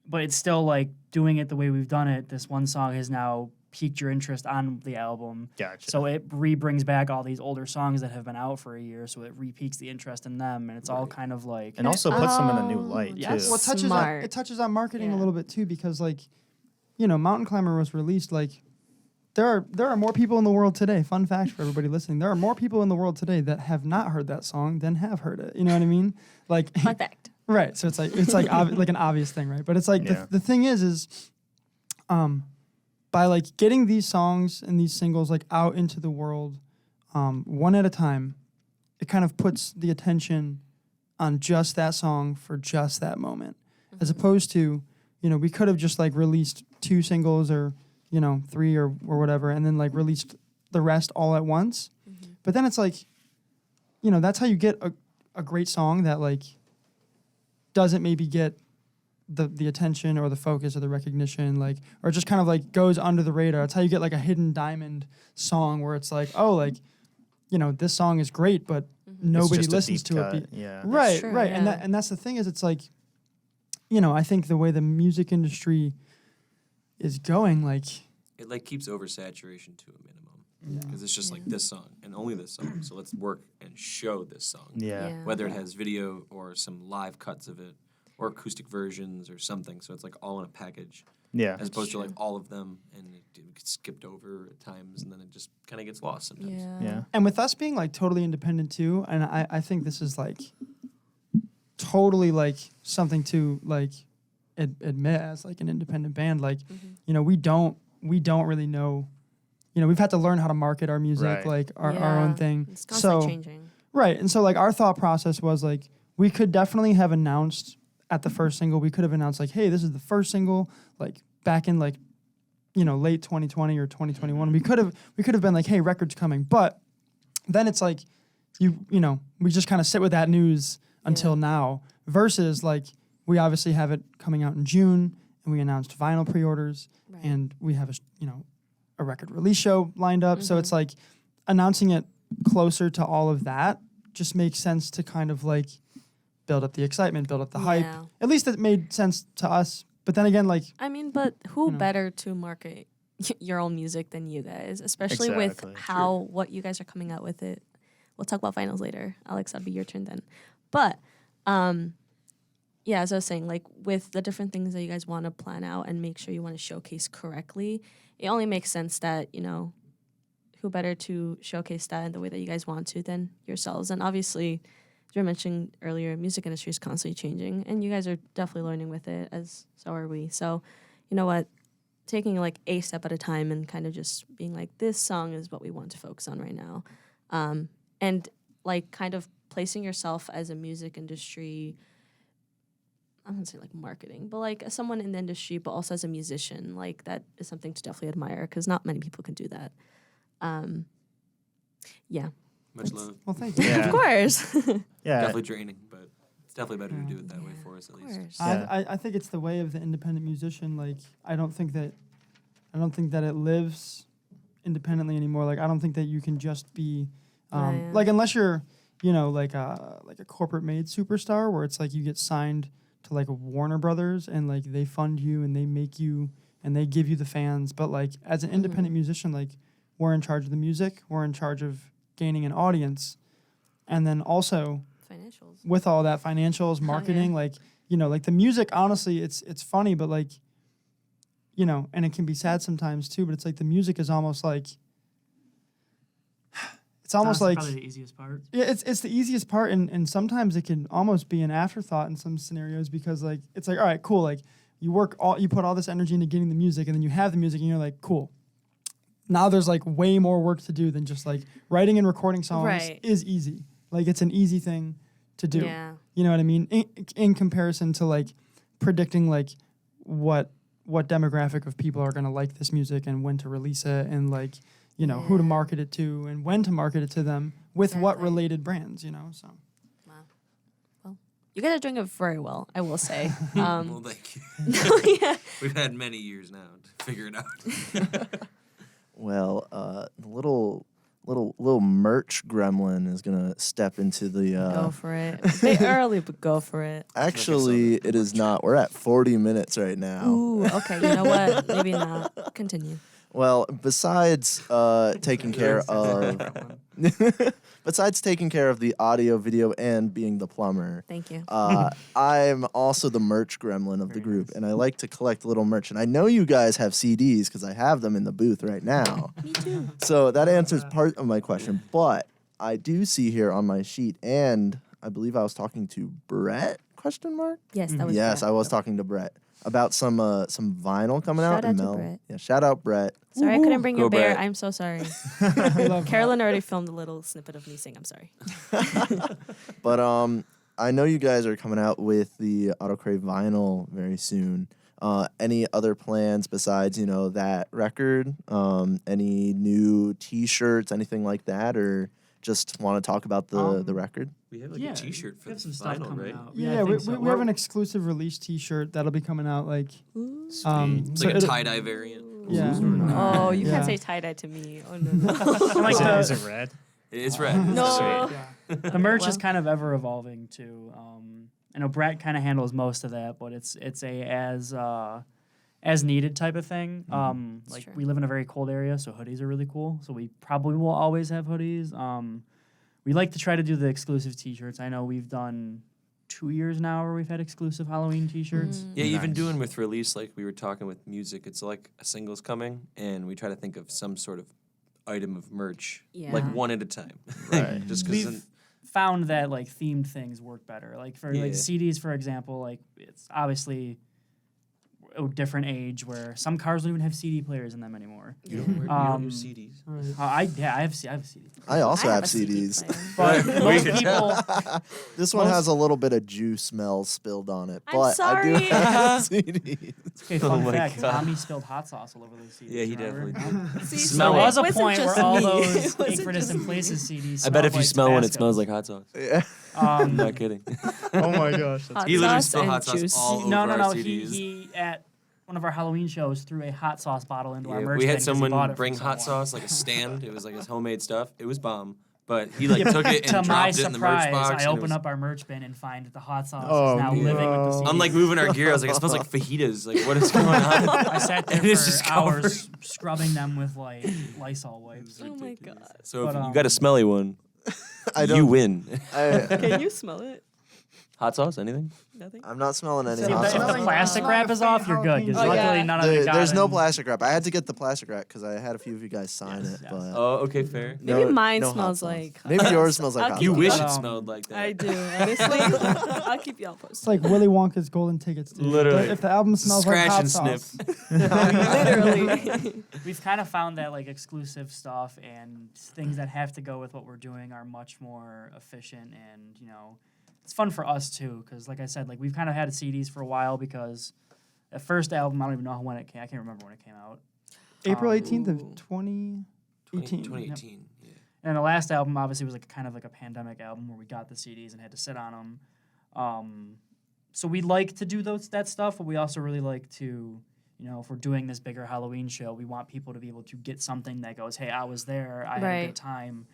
But it's still like doing it the way we've done it. This one song has now piqued your interest on the album. Gotcha. So it brings back all these older songs that have been out for a year. So it re-piques the interest in them, and it's all kind of like and also puts them in a new light yes. too. well, it touches on marketing a Yeah. little bit too, because like, Mountain Climber was released like there are more people in the world today. Fun fact for everybody listening: there are more people in the world today that have not heard that song than have heard it. You know what I mean? Like Fun fact. right. So it's like like an obvious thing, right? But it's like Yeah. the thing is by like getting these songs and these singles like out into the world, one at a time, it kind of puts the attention on just that song for just that moment, as opposed to, we could have just like released 2 singles or, 3 or whatever, and then like released the rest all at once. But then it's like, that's how you get a great song that like doesn't maybe get the attention or the focus or the recognition, like, or just kind of like goes under the radar. That's how you get like a hidden diamond song where it's like, oh, like, this song is great, but nobody just a listens deep to cut, it. yeah. Right, true, right. yeah. And that's the thing is it's like, I think the way the music industry is going, like, It like keeps oversaturation to a minimum, because it's just like this song and only this song. So let's work and show this song. Yeah. Whether it has video or some live cuts of it, or acoustic versions or something. So it's like all in a package, Yeah. as opposed to like all of them, and it gets skipped over at times, and then it just kind of gets lost sometimes. Yeah. and with us being like totally independent too, and I think this is like totally like something to like admit as like an independent band, like, we don't really know, we've had to learn how to market our music, Right. like our own thing. It's constantly So changing. right, and so like our thought process was like we could definitely have announced at the first single, we could have announced like, hey, this is the first single, like back in like, late 2020 or 2021. We could have been like, hey, record's coming. But then it's like we just kind of sit with that news until now, versus like we obviously have it coming out in June, and we announced vinyl pre-orders, Right. and we have a record release show lined up. So it's like announcing it closer to all of that just makes sense to kind of like build up the excitement, build up the hype. Yeah. At least it made sense to us. But then again, like, I mean, but who know. better to market your own music than you guys, especially Exactly. with what you guys are coming out with it. We'll talk about finals later. Alex, that'll be your turn then. But yeah, as I was saying, like with the different things that you guys want to plan out and make sure you want to showcase correctly, it only makes sense that, who better to showcase that in the way that you guys want to than yourselves. And obviously, you were mentioning earlier, music industry is constantly changing, and you guys are definitely learning with it, as so are we. So, you know what? Taking like a step at a time and kind of just being like, this song is what we want to focus on right now. And like kind of placing yourself as a music industry, I wouldn't say like marketing, but like as someone in the industry, but also as a musician, like that is something to definitely admire because not many people can do that. Yeah. Much love. Well, thank you. Yeah. Of course. Yeah. Definitely draining, but it's definitely better to do it that way for us at least. Yeah. I think it's the way of the independent musician. Like I don't think that it lives independently anymore. Like I don't think that you can just be Yeah. like unless you're like a corporate made superstar where it's like you get signed to like a Warner Brothers and like they fund you and they make you and they give you the fans. But like as an independent musician, like we're in charge of the music, we're in charge of gaining an audience, and then also Financials. with all that financials, marketing, like like the music. Honestly, it's funny, but like and it can be sad sometimes too. But it's like the music is almost like it's almost Honestly, like probably the easiest part. yeah, it's the easiest part, and sometimes it can almost be an afterthought in some scenarios because like it's like all right, cool, like you put all this energy into getting the music, and then you have the music, and you're like cool. Now there's like way more work to do than just like writing and recording songs Right. is easy. Like it's an easy thing to do. Yeah. You know what I mean? In comparison to like predicting like what demographic of people are gonna like this music and when to release it and like who to market it to and when to market it to them with what Exactly. related brands. So. Wow. Well, you guys are doing it very well, I will say. Well, thank you. Yeah. We've had many years now to figure it out. Well, the little merch gremlin is gonna step into the. Go for it. Bit early, but go for it. Actually, it is not. We're at 40 minutes right now. Ooh, okay. You know what? Maybe not. Continue. Well, besides taking care of besides taking care of the audio, video, and being the plumber, Thank you. I'm also the merch gremlin of the group, and I like to collect little merch. And I know you guys have CDs because I have them in the booth right now. Me too. So that answers part of my question. But I do see here on my sheet, and I believe I was talking to Brett? Question mark? Yes, that was Yes, Brett. I was talking to Brett about some vinyl coming out. Shout out and to Mel. Brett. Yeah, shout out Brett. Sorry, I couldn't bring Go your bear. Brett. I'm so sorry. I love Carolyn already filmed a little snippet of me saying I'm sorry. But I know you guys are coming out with the Autocrave vinyl very soon. Any other plans besides that record? Any new T-shirts, anything like that, or just want to talk about the record? We have like Yeah, a T-shirt we for have the some stuff vinyl, coming right? out. Yeah, I we think so. have an exclusive release T-shirt that'll be coming out like It's so like a it'll- tie-dye variant. Yeah. Oh, you Yeah. can't say tie-dye to me. Oh, no. And, like, Is the, it red? It's red. No. the merch is Well. kind of ever evolving too. I know Brett kind of handles most of that, but it's a as needed type of thing. Like true. we live in a very cold area, so hoodies are really cool. So we probably will always have hoodies. We like to try to do the exclusive T-shirts. I know we've done 2 years now where we've had exclusive Halloween T-shirts. Yeah, even Nice. doing with release, like we were talking with music, it's like a single's coming, and we try to think of some sort of item of merch, like Yeah. one at a time. Right. Just because We've found that like themed things work better. Like for like Yeah. CDs, for example, like it's obviously a different age where some cars don't even have CD players in them anymore. you don't use Um, CDs. I have CDs. I also I have a CD CDs. player. But We most can people, This one Most- has a little bit of juice smell spilled on it, I'm but I do sorry. have CDs. okay, Oh fun my fact, God. Tommy spilled hot sauce all over those CDs. Yeah, he remember? definitely did. See, Smell There it. was a wasn't point where just all me. those It wasn't Incredus just and me. Places CDs I smelled bet if you like smell when it Tabasco. smells like hot sauce. Yeah. I'm not kidding. Oh my gosh. Hot He literally sauce spilled and hot sauce juice. all No, over no, our no. CDs. He at one of our Halloween shows threw a hot sauce bottle into our Yeah, merch we bin had 'cause he bought someone it from bring hot someone. sauce, like a stand. It was like his homemade stuff. It was bomb. But he like took it To and my dropped it in the merch surprise, box. I and it open was- up our merch bin and find that the hot sauce Oh, is now living with the no. CDs. I'm like moving our gear. I was like, it smells like fajitas. Like, what is going on? I sat there And it's for just covered. hours scrubbing them with like Lysol wipes. Oh my god. So But, if you got a smelly one, I you don't. win. I, Can you smell it? Hot sauce? Anything? Nothing. I'm not smelling any If hot the- If the sauce. Smelling- plastic smelling wrap a is faint off, you're good. Because jalapeno. luckily none of it got There's no in. plastic wrap. I had to get the plastic wrap because I had a few of you guys sign Yes, it. yes. But Oh, okay, fair. Maybe no- mine no hot smells sauce. like. Maybe yours smells like I'll hot keep You sauce. wish But, it um, smelled like that. I do, honestly. I'll keep you all It's posted. like Willy Wonka's golden tickets, dude. Literally. If the album smells Scratch like hot and sniff. sauce, Literally. We've kind of found that like exclusive stuff and things that have to go with what we're doing are much more efficient, and it's fun for us too. Because like I said, like we've kind of had CDs for a while because the first album, I don't even know when it came. I can't remember when it came out. April Um, 18th of Ooh. 2018. 2018. Yeah. And the last album obviously was like kind of like a pandemic album where we got the CDs and had to sit on them. So we like to do that stuff, but we also really like to, if we're doing this bigger Halloween show, we want people to be able to get something that goes, hey, I was there, I had a Right. good time.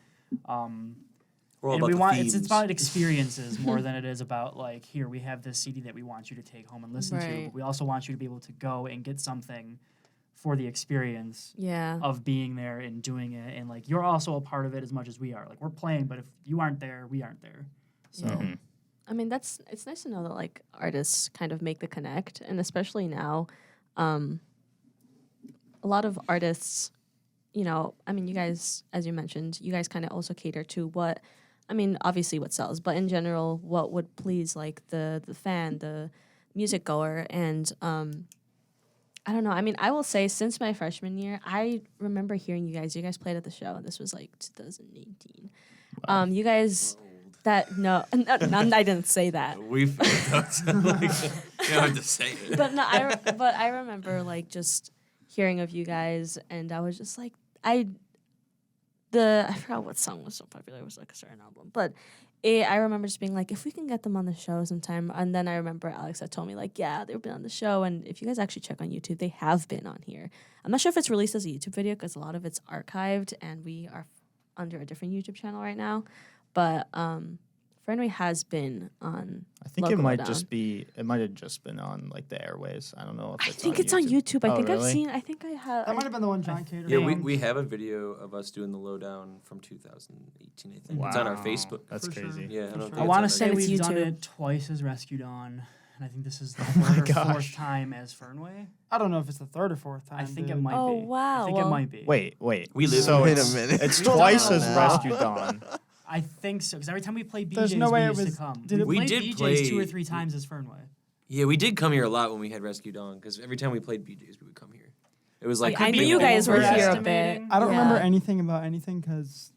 We're all And about we the want themes. it's about experiences more than it is about like, here we have this CD that we want you to take home and listen to. Right. But we also want you to be able to go and get something for the experience Yeah. of being there and doing it, and like you're also a part of it as much as we are. Like we're playing, but if you aren't there, we aren't there. So Mhm. I mean, it's nice to know that like artists kind of make the connect, and especially now, a lot of artists, I mean, you guys, as you mentioned, you guys kind of also cater to what, I mean, obviously what sells, but in general, what would please like the fan, the music goer, and I don't know. I mean, I will say since my freshman year, I remember hearing you guys played at the show. This was like 2018. You guys. No, I didn't say that. We felt like, you don't have to say it. But no, I remember like just hearing of you guys, and I was just like, I forgot what song was so popular. It was like a certain album, but I remember just being like, if we can get them on the show sometime. And then I remember Alex had told me like, yeah, they've been on the show, and if you guys actually check on YouTube, they have been on here. I'm not sure if it's released as a YouTube video because a lot of it's archived, and we are under a different YouTube channel right now. But Fernway has been on. I think Local it might LoDown. it might have just been on like the airways. I don't know if I it's think on it's on YouTube. I Oh, think really? I think I have. That might have been the one John catered. Yeah, Damn. we have a video of us doing the lowdown from 2018, I think. It's on our Wow. Facebook. That's For sure. crazy. Yeah, I don't For think sure. I it's want on to say And our- it's we've done YouTube. it twice as Rescue Dawn, and I think this is the my third or fourth gosh. time as Fernway. I don't know if it's the third or fourth time. I think dude. it might Oh, be. wow, I think well- it might be. Wait. We live So Wait a it's, minute. it's Slow twice down as now. Rescue Dawn. I think so, because every time we play BJ's, There's no way we it used to was- come. did it- We played did BJ's play- 2 or 3 times as Fernway. Yeah, we did come here a lot when we had Rescue Dawn, because every time we played BJ's, we would come here. It was like I could knew be you guys were here a bit. overestimating. I don't remember Yeah. anything about anything because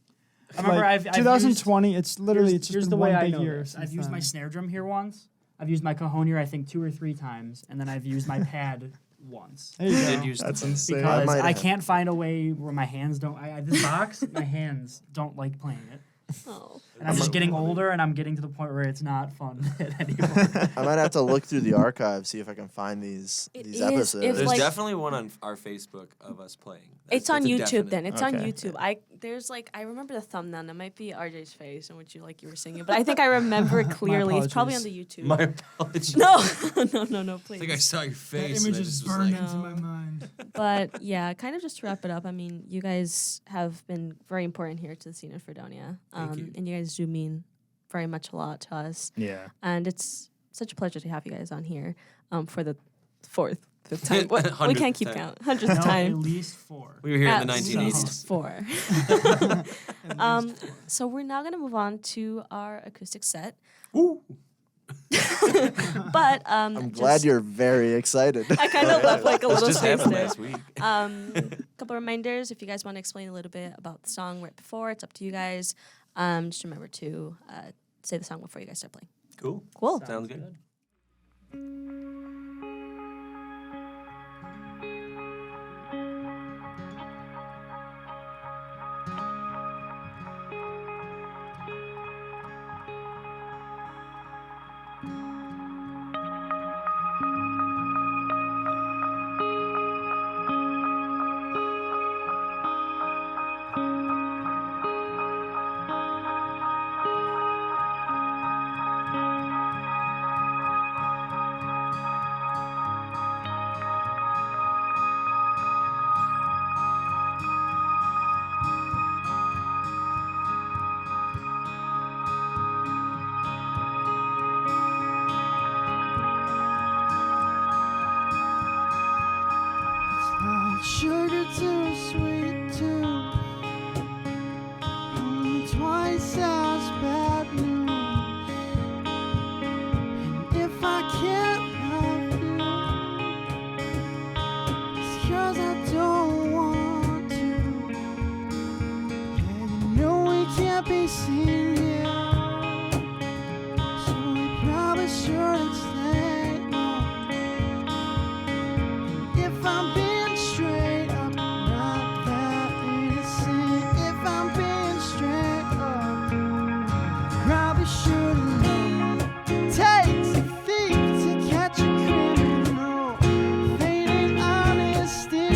I remember I've 2020. It's literally here's, it's just here's been the way one I big know year. this. I've since used my then. snare drum here once. I've used my cajon here I think 2 or 3 times, and then I've used my pad once. There you We go. did use That's the insane. Because might I have. can't find a way where my hands don't. This box, my hands don't like playing it. Oh. And I'm just getting older, and I'm getting to the point where it's not fun anymore. I might have to look through the archive, see if I can find these It these is- episodes. if, There's like- definitely one on our Facebook of us playing. It's on that's a YouTube definite. then. It's on Okay. YouTube. I remember the thumbnail. And it might be RJ's face in which you were singing, but I think I remember it clearly. It's probably on the YouTube. My apologies. no, no, I please. think I saw your That face. image and I is just was burned like, into my No. mind. But yeah, kind of just to wrap it up. I mean, you guys have been very important here to the scene in Fredonia, Thank you. and you guys do mean very much a lot to us. Yeah. And it's such a pleasure to have you guys on here for the fifth time. What? We 100th can't keep time. count. 100th No, at time. least 4. We were here in the At 1980s. least 4. So we're now gonna move on to our acoustic set. But I'm glad you're very excited. I kind of left like a This little just space happened there. last week. Couple reminders. If you guys want to explain a little bit about the song right before, it's up to you guys. Just remember to say the song before you guys start playing. Cool. Cool. Sounds good. can't be seen here, so we probably shouldn't stay long. If I'm being straight up, not that innocent. If I'm being straight up, probably shouldn't know. Takes a thief to catch a criminal. Fading honesty,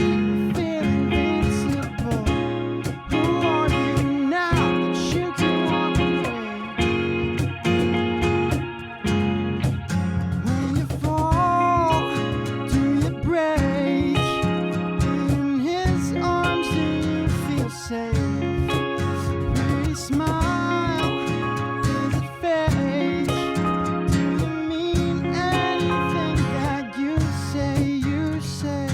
feeling invincible. Who are you now that you can walk away? When you fall, do you break? In his arms, do you feel safe? Pretty smile, is it fake? Do you mean anything that you say, you say?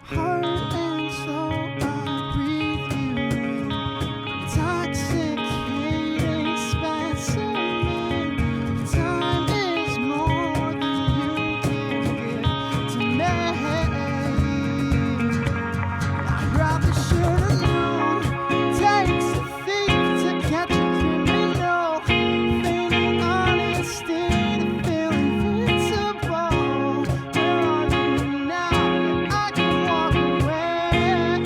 Hard and slow, I breathe you in. Intoxicating specimen. Time is more than you can give to me. I probably should've known. Takes a thief to catch a criminal. Feigning honesty to feel invincible. Where are you now that I can walk away?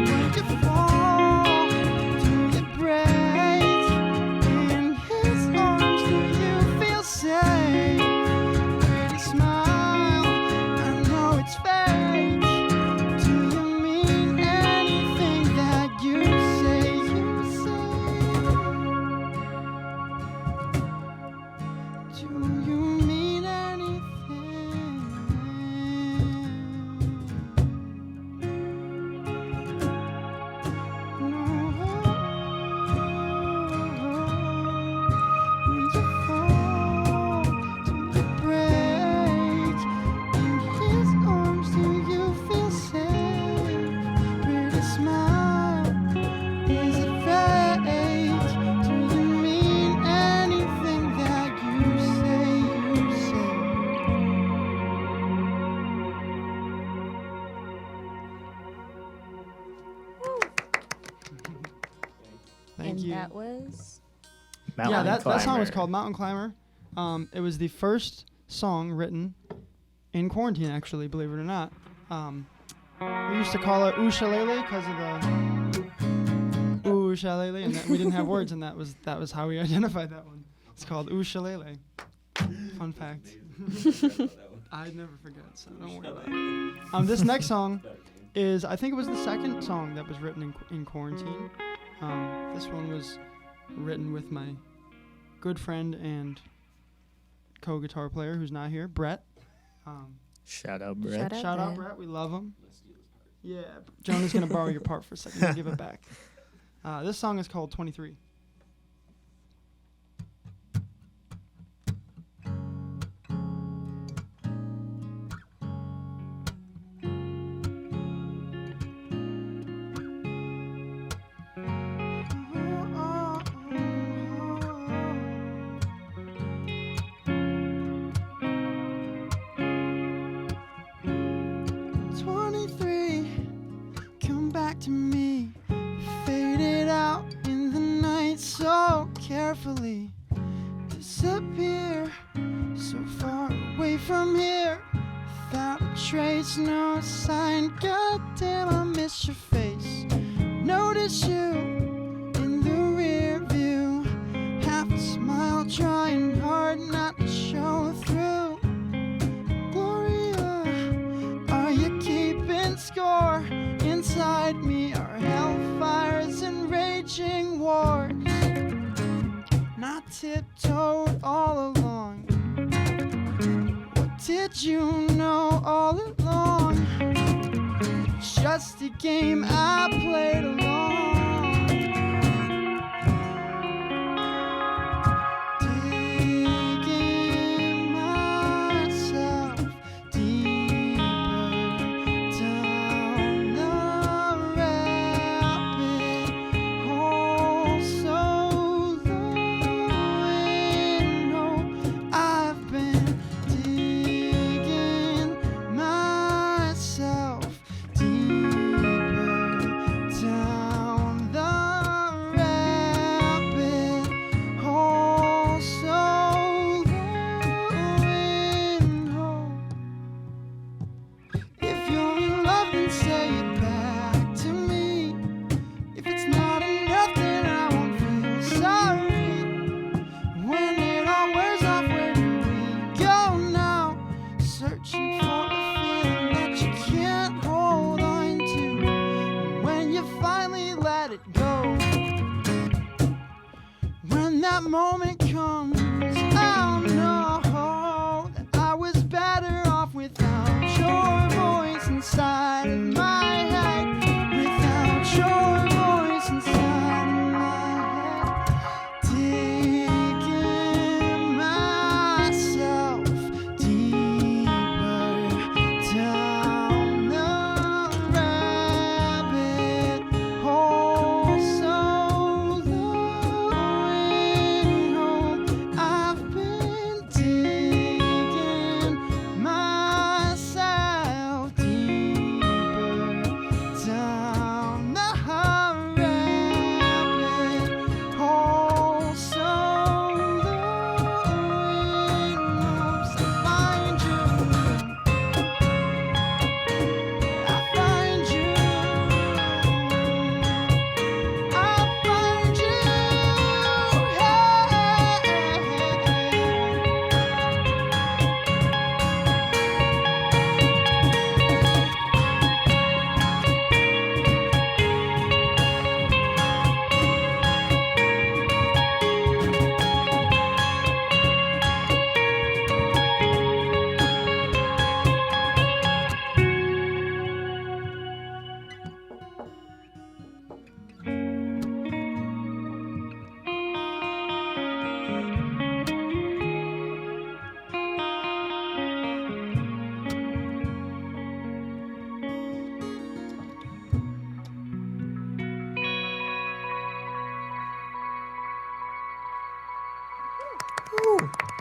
When you fall, do you break? In his arms, do you feel safe? Pretty smile, I know it's fake. Do you mean anything that you say, you say? Do you mean anything? When you fall, do you break? In his arms, do you feel safe? Pretty smile, is it fake? Do you mean anything that you say, you say? Thank and you. that was Mountain That song was Climber. called Mountain Climber. It was the first song written in quarantine, actually, believe it or not. We used to call it Ushalele because of the Ushalele, and we didn't have words, and that was how we identified that one. It's called Ushalele. Fun fact. I never forget, so don't worry about it. This next song is, I think it was the second song that was written in quarantine. This one was written with my good friend and co-guitar player who's not here, Brett. Shout out, Brett. Shout Shout out, Brett. We love him. Yeah, Jonah's going to borrow your part for a second and give it back. This song is called 23. To me, faded out in the night so carefully. Disappear so far away from here, without a trace, no sign. Goddamn, I miss your face. Notice you in the rear view, half a smile, trying hard not to show through. Gloria, are you keeping score? Inside me are hellfires and raging wars. And I tiptoed all along. What did you know all along? Just a game I played along. Digging myself deeper down the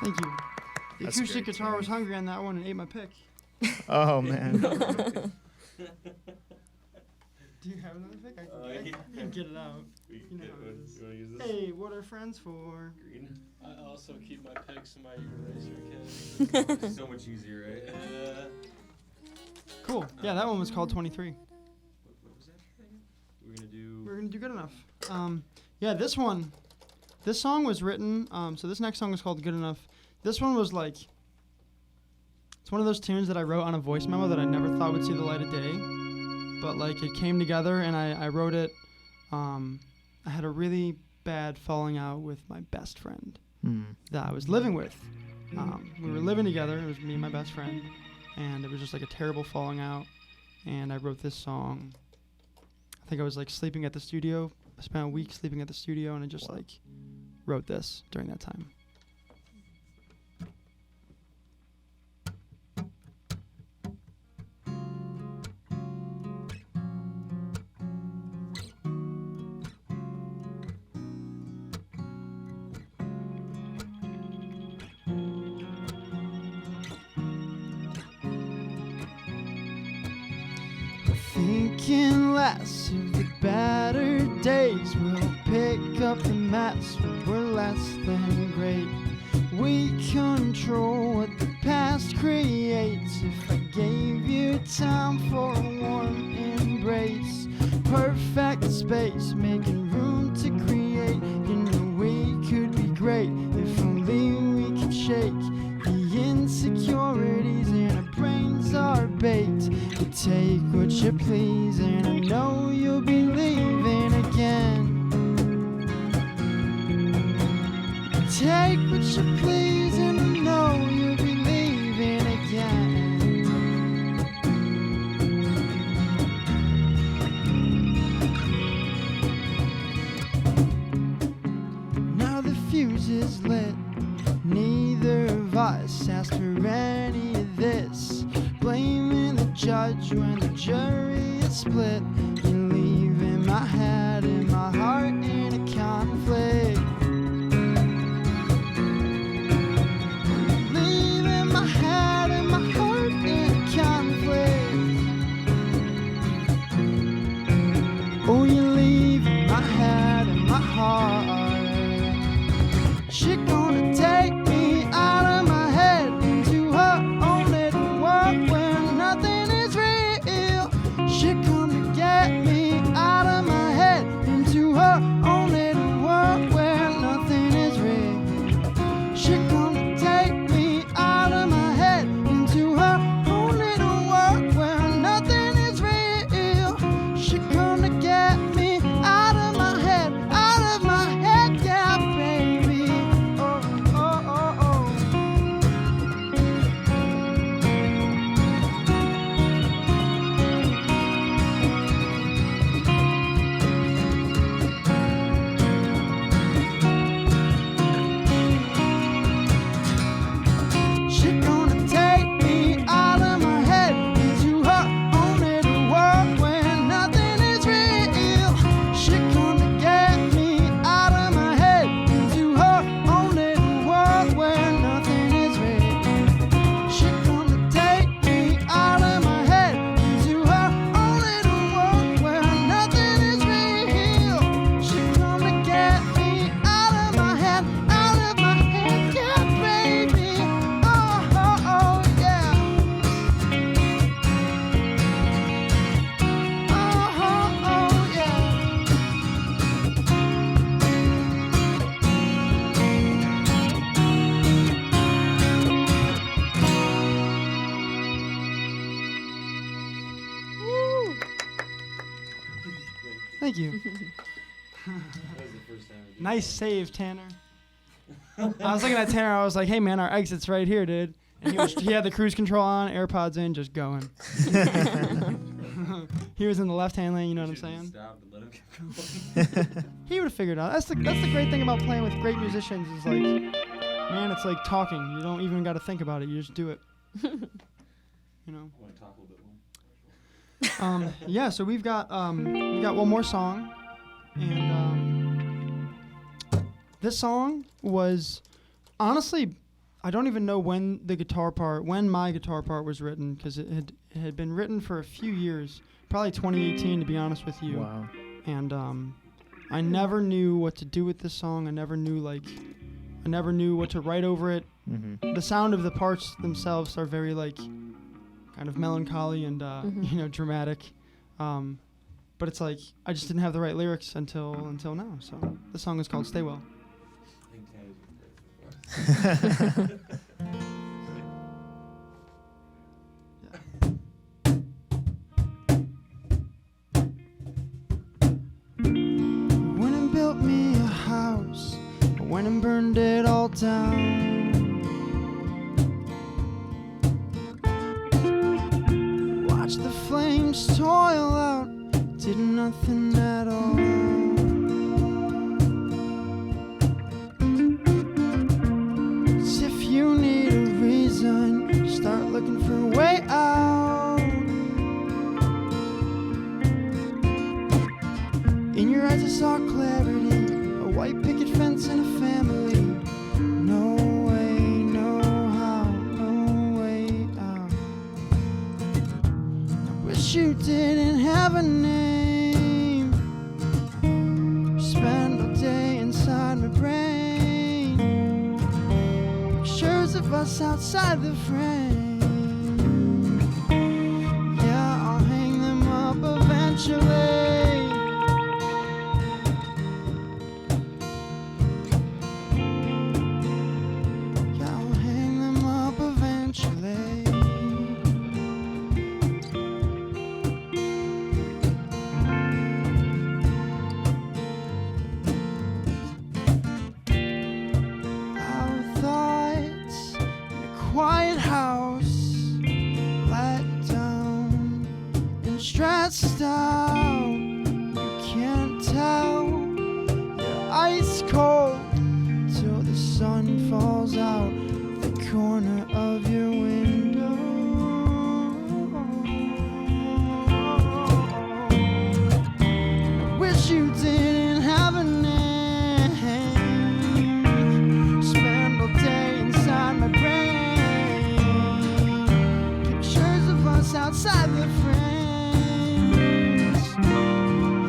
Thank you. The That's acoustic great, guitar was Tanner. hungry on that one and ate my pick. Oh man. Do you have another pick? I can get it out. You know how it is. Hey, what are friends for? I also keep my picks in my eraser case. So much easier, right? Cool. Yeah, that one was called 23. What was that thing? We're gonna do. We're gonna do good enough. Yeah, this song was written. So this next song is called Good Enough. This one was like, it's one of those tunes that I wrote on a voice memo that I never thought would see the light of day. But like it came together and I wrote it. I had a really bad falling out with my best friend that I was living with. We were living together. It was me and my best friend. And it was just like a terrible falling out. And I wrote this song. I think I was like sleeping at the studio. I spent a week sleeping at the studio and I just like wrote this during that time. Thinking less of the better days, we'll pick up the mess when we're less than great. We control what the past creates. If I gave you time for a warm embrace, perfect space, making room to create. You know we could be great if only we could shake the insecurities in our brains are baked. You take what you please and I know you'll be leaving again. You take what you please and I know you'll be leaving again. Now the fuse is lit. Neither of us asked for any of this. Blaming the judge when the jury is split. You're leaving my head and my heart in a conflict. Leaving my head and my heart in a conflict. Oh, you're leaving my head and my heart. She gonna take me out of my head into her own little world where nothing is real. She gonna get me out of my head into her own little world where nothing is real. She gonna take me out of my head into her own little world where nothing is real. She gonna get me out of my head, yeah, baby. She gonna take me out of my head into her own little world where nothing is real. She gonna get me out of my head into her own little world where nothing is real. She gonna take me out of my head into her own little world where nothing is real. She gonna get me out of my head, yeah, baby. Oh, yeah. Oh, yeah. Thank you. That was the first time I did Nice save, Tanner. I was looking at Tanner. I was like, "Hey, man, our exit's right here, dude." And he had the cruise control on, AirPods in, just going. He was in the left-hand lane. You know what I'm saying? Stop and let him keep going. He would have figured it out. That's the great thing about playing with great musicians is like, man, it's like talking. You don't even got to think about it. You just do it. You know. I want to talk a little bit more. Yeah. So we've got one more song, and this song was honestly I don't even know when my guitar part was written, because it had been written for a few years, probably 2018 to be honest with you. Wow. And I never knew what to do with this song. I never knew what to write over it. Mm-hmm. The sound of the parts themselves are very like kind of melancholy and dramatic. But it's like I just didn't have the right lyrics until now. So the song is called "Stay Well." Went and built me a house. I went and burned it all down. Watched the flames toil out. Did nothing at all. As if you need a reason, start looking for a way out. In your eyes I saw clarity, a white picket fence and a family. No way, no how, no way out. I wish you didn't have a name. Spend all day inside my brain. Pictures of us outside the frame. Yeah, I'll hang them up eventually. Quiet house, let down and stressed out. You can't tell, you're ice cold till the sun falls out the corner of your window. I wish you didn't have a name. Spend all day inside my brain. Outside the frames.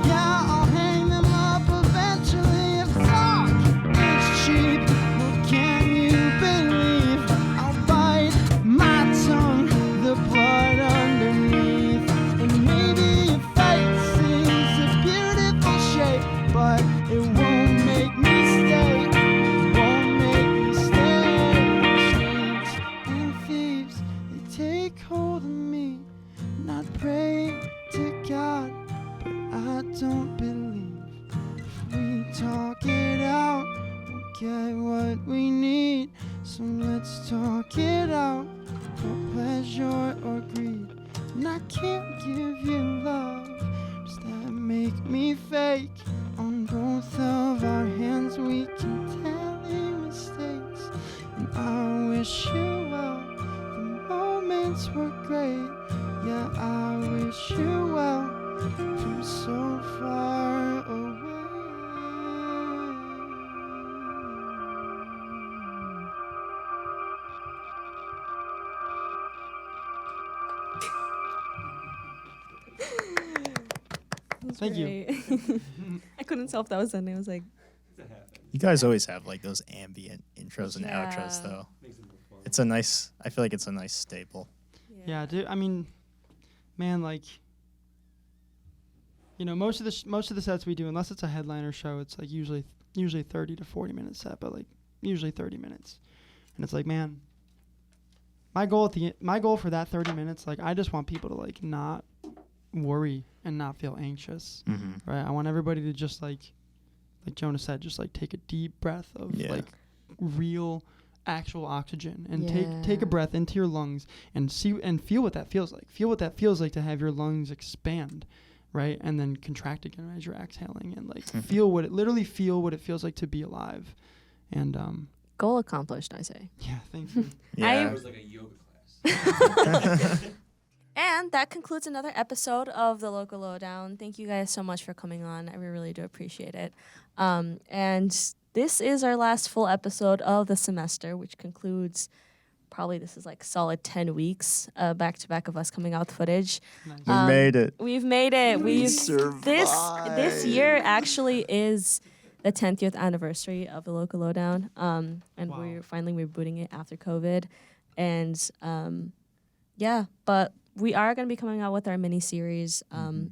Yeah, I'll hang them up eventually. If talk is cheap, what can you believe? I'll bite my tongue, the blood underneath. And maybe your face is a beautiful shape, but it won't make me stay. It won't make me stay. Snakes and thieves, they take hold of me. Not pray to God, but I don't believe. If we talk it out, we'll get what we need. So let's talk it out for pleasure or greed. And I can't give you love, does that make me fake? On both of our hands we can tally mistakes. And I wish you well, the moments were great. Yeah, I wish you well from so far away. Thank you. I couldn't tell if that was ending. I was like, You guys always have like those ambient intros and outros, Yeah. though. It's a nice. I feel like it's a nice staple. Yeah, dude. I mean, man, like, most of the sets we do, unless it's a headliner show, it's like usually 30 to 40 minute set, but like usually 30 minutes. And it's like, man, my goal for that 30 minutes, like, I just want people to like not worry and not feel anxious. Mm-hmm. Right? I want everybody to just like Jonah said, just like take a deep breath of like real actual oxygen and take a breath into your lungs and feel what that feels like. Feel what that feels like to have your lungs expand, right? And then contract again as you're exhaling, and like feel what it feels like to be alive. And goal accomplished, I say. yeah, thank you. Yeah. It was like a yoga class. And that concludes another episode of the Local LoDown. Thank you guys so much for coming on. I really do appreciate it. And this is our last full episode of the semester, which concludes probably this is like solid 10 weeks back to back of us coming out with footage. We made it. We've made it. We've survived. this year actually is the 10th anniversary of the Local LoDown, and we're finally rebooting it after COVID, and but we are going to be coming out with our mini series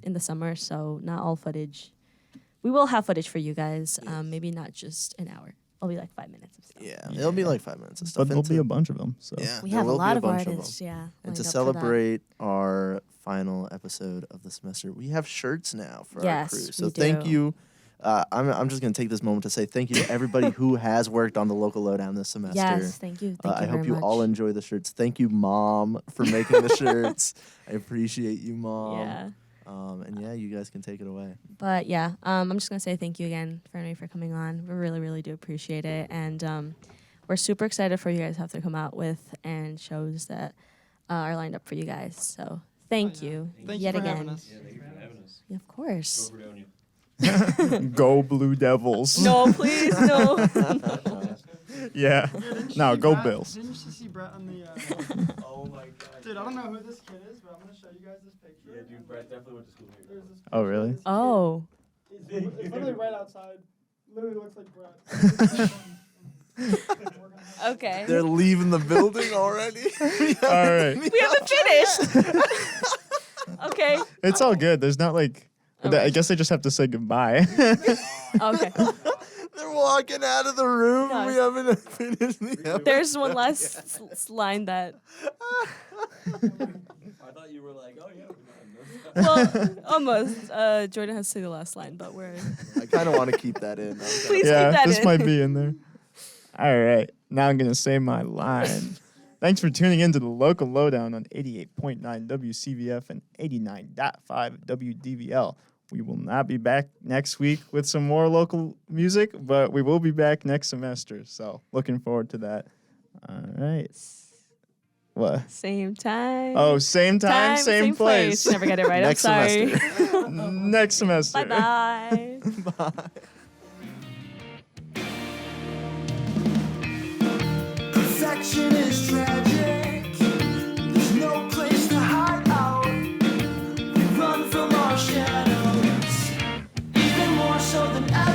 in the summer, so not all footage. We will have footage for you guys, maybe not just an hour. It'll be like 5 minutes of stuff. Yeah, it'll be like 5 minutes of stuff. But there'll be a bunch of them. So Yeah, We there have a will be lot of bunch artists, them. yeah. And to lined up for that. celebrate our final episode of the semester, we have shirts now for our Yes, crew. we So thank do. you. I'm just going to take this moment to say thank you to everybody who has worked on the Local LoDown this semester. Yes, thank you. Thank you I hope very you much. all enjoy the shirts. Thank you, Mom, for making the shirts. I appreciate you, Mom. Yeah. And yeah, you guys can take it away. But yeah, I'm just gonna say thank you again, Fernway, for coming on. We really, really do appreciate it, and we're super excited for you guys to have to come out with and shows that are lined up for you guys. So thank you Thank yet you for again. having us. Yeah, thank you for having us. Yeah, of course. Fredonia. Go Blue Devils. No, please, no. Yeah. Didn't No, you see go Brett- Bills. Didn't you see Brett on the? Oh my god. Dude, I don't know who this kid is, but I'm gonna show you guys this picture. Yeah, dude, Brett definitely went to school here. There's this Oh, picture of really? this kid. Oh, It's literally right outside. Literally looks like Brett. okay. They're leaving the building already. All right. We haven't finished. Okay. It's all good. There's not like. I guess they just have to say goodbye. Okay. They're walking out of the room. No. We haven't finished the episode. There's one last line that. I thought you were like, oh yeah, we're done. Well, almost. Jordan has to say the last line, but we're. I kind of want to keep that in. Please yeah, keep that this in. might be in there. All right. Now I'm going to say my line. Thanks for tuning in to the Local LoDown on 88.9 WCVF and 89.5 WDVL. We will not be back next week with some more local music, but we will be back next semester. So looking forward to that. All right. What? Same time. Oh, same time, same place. Never get it right. Next I'm sorry. semester. Next semester. Bye bye. Bye. Perfection is tragic. There's no place to hide out. We run from our shadows, even more so than ever.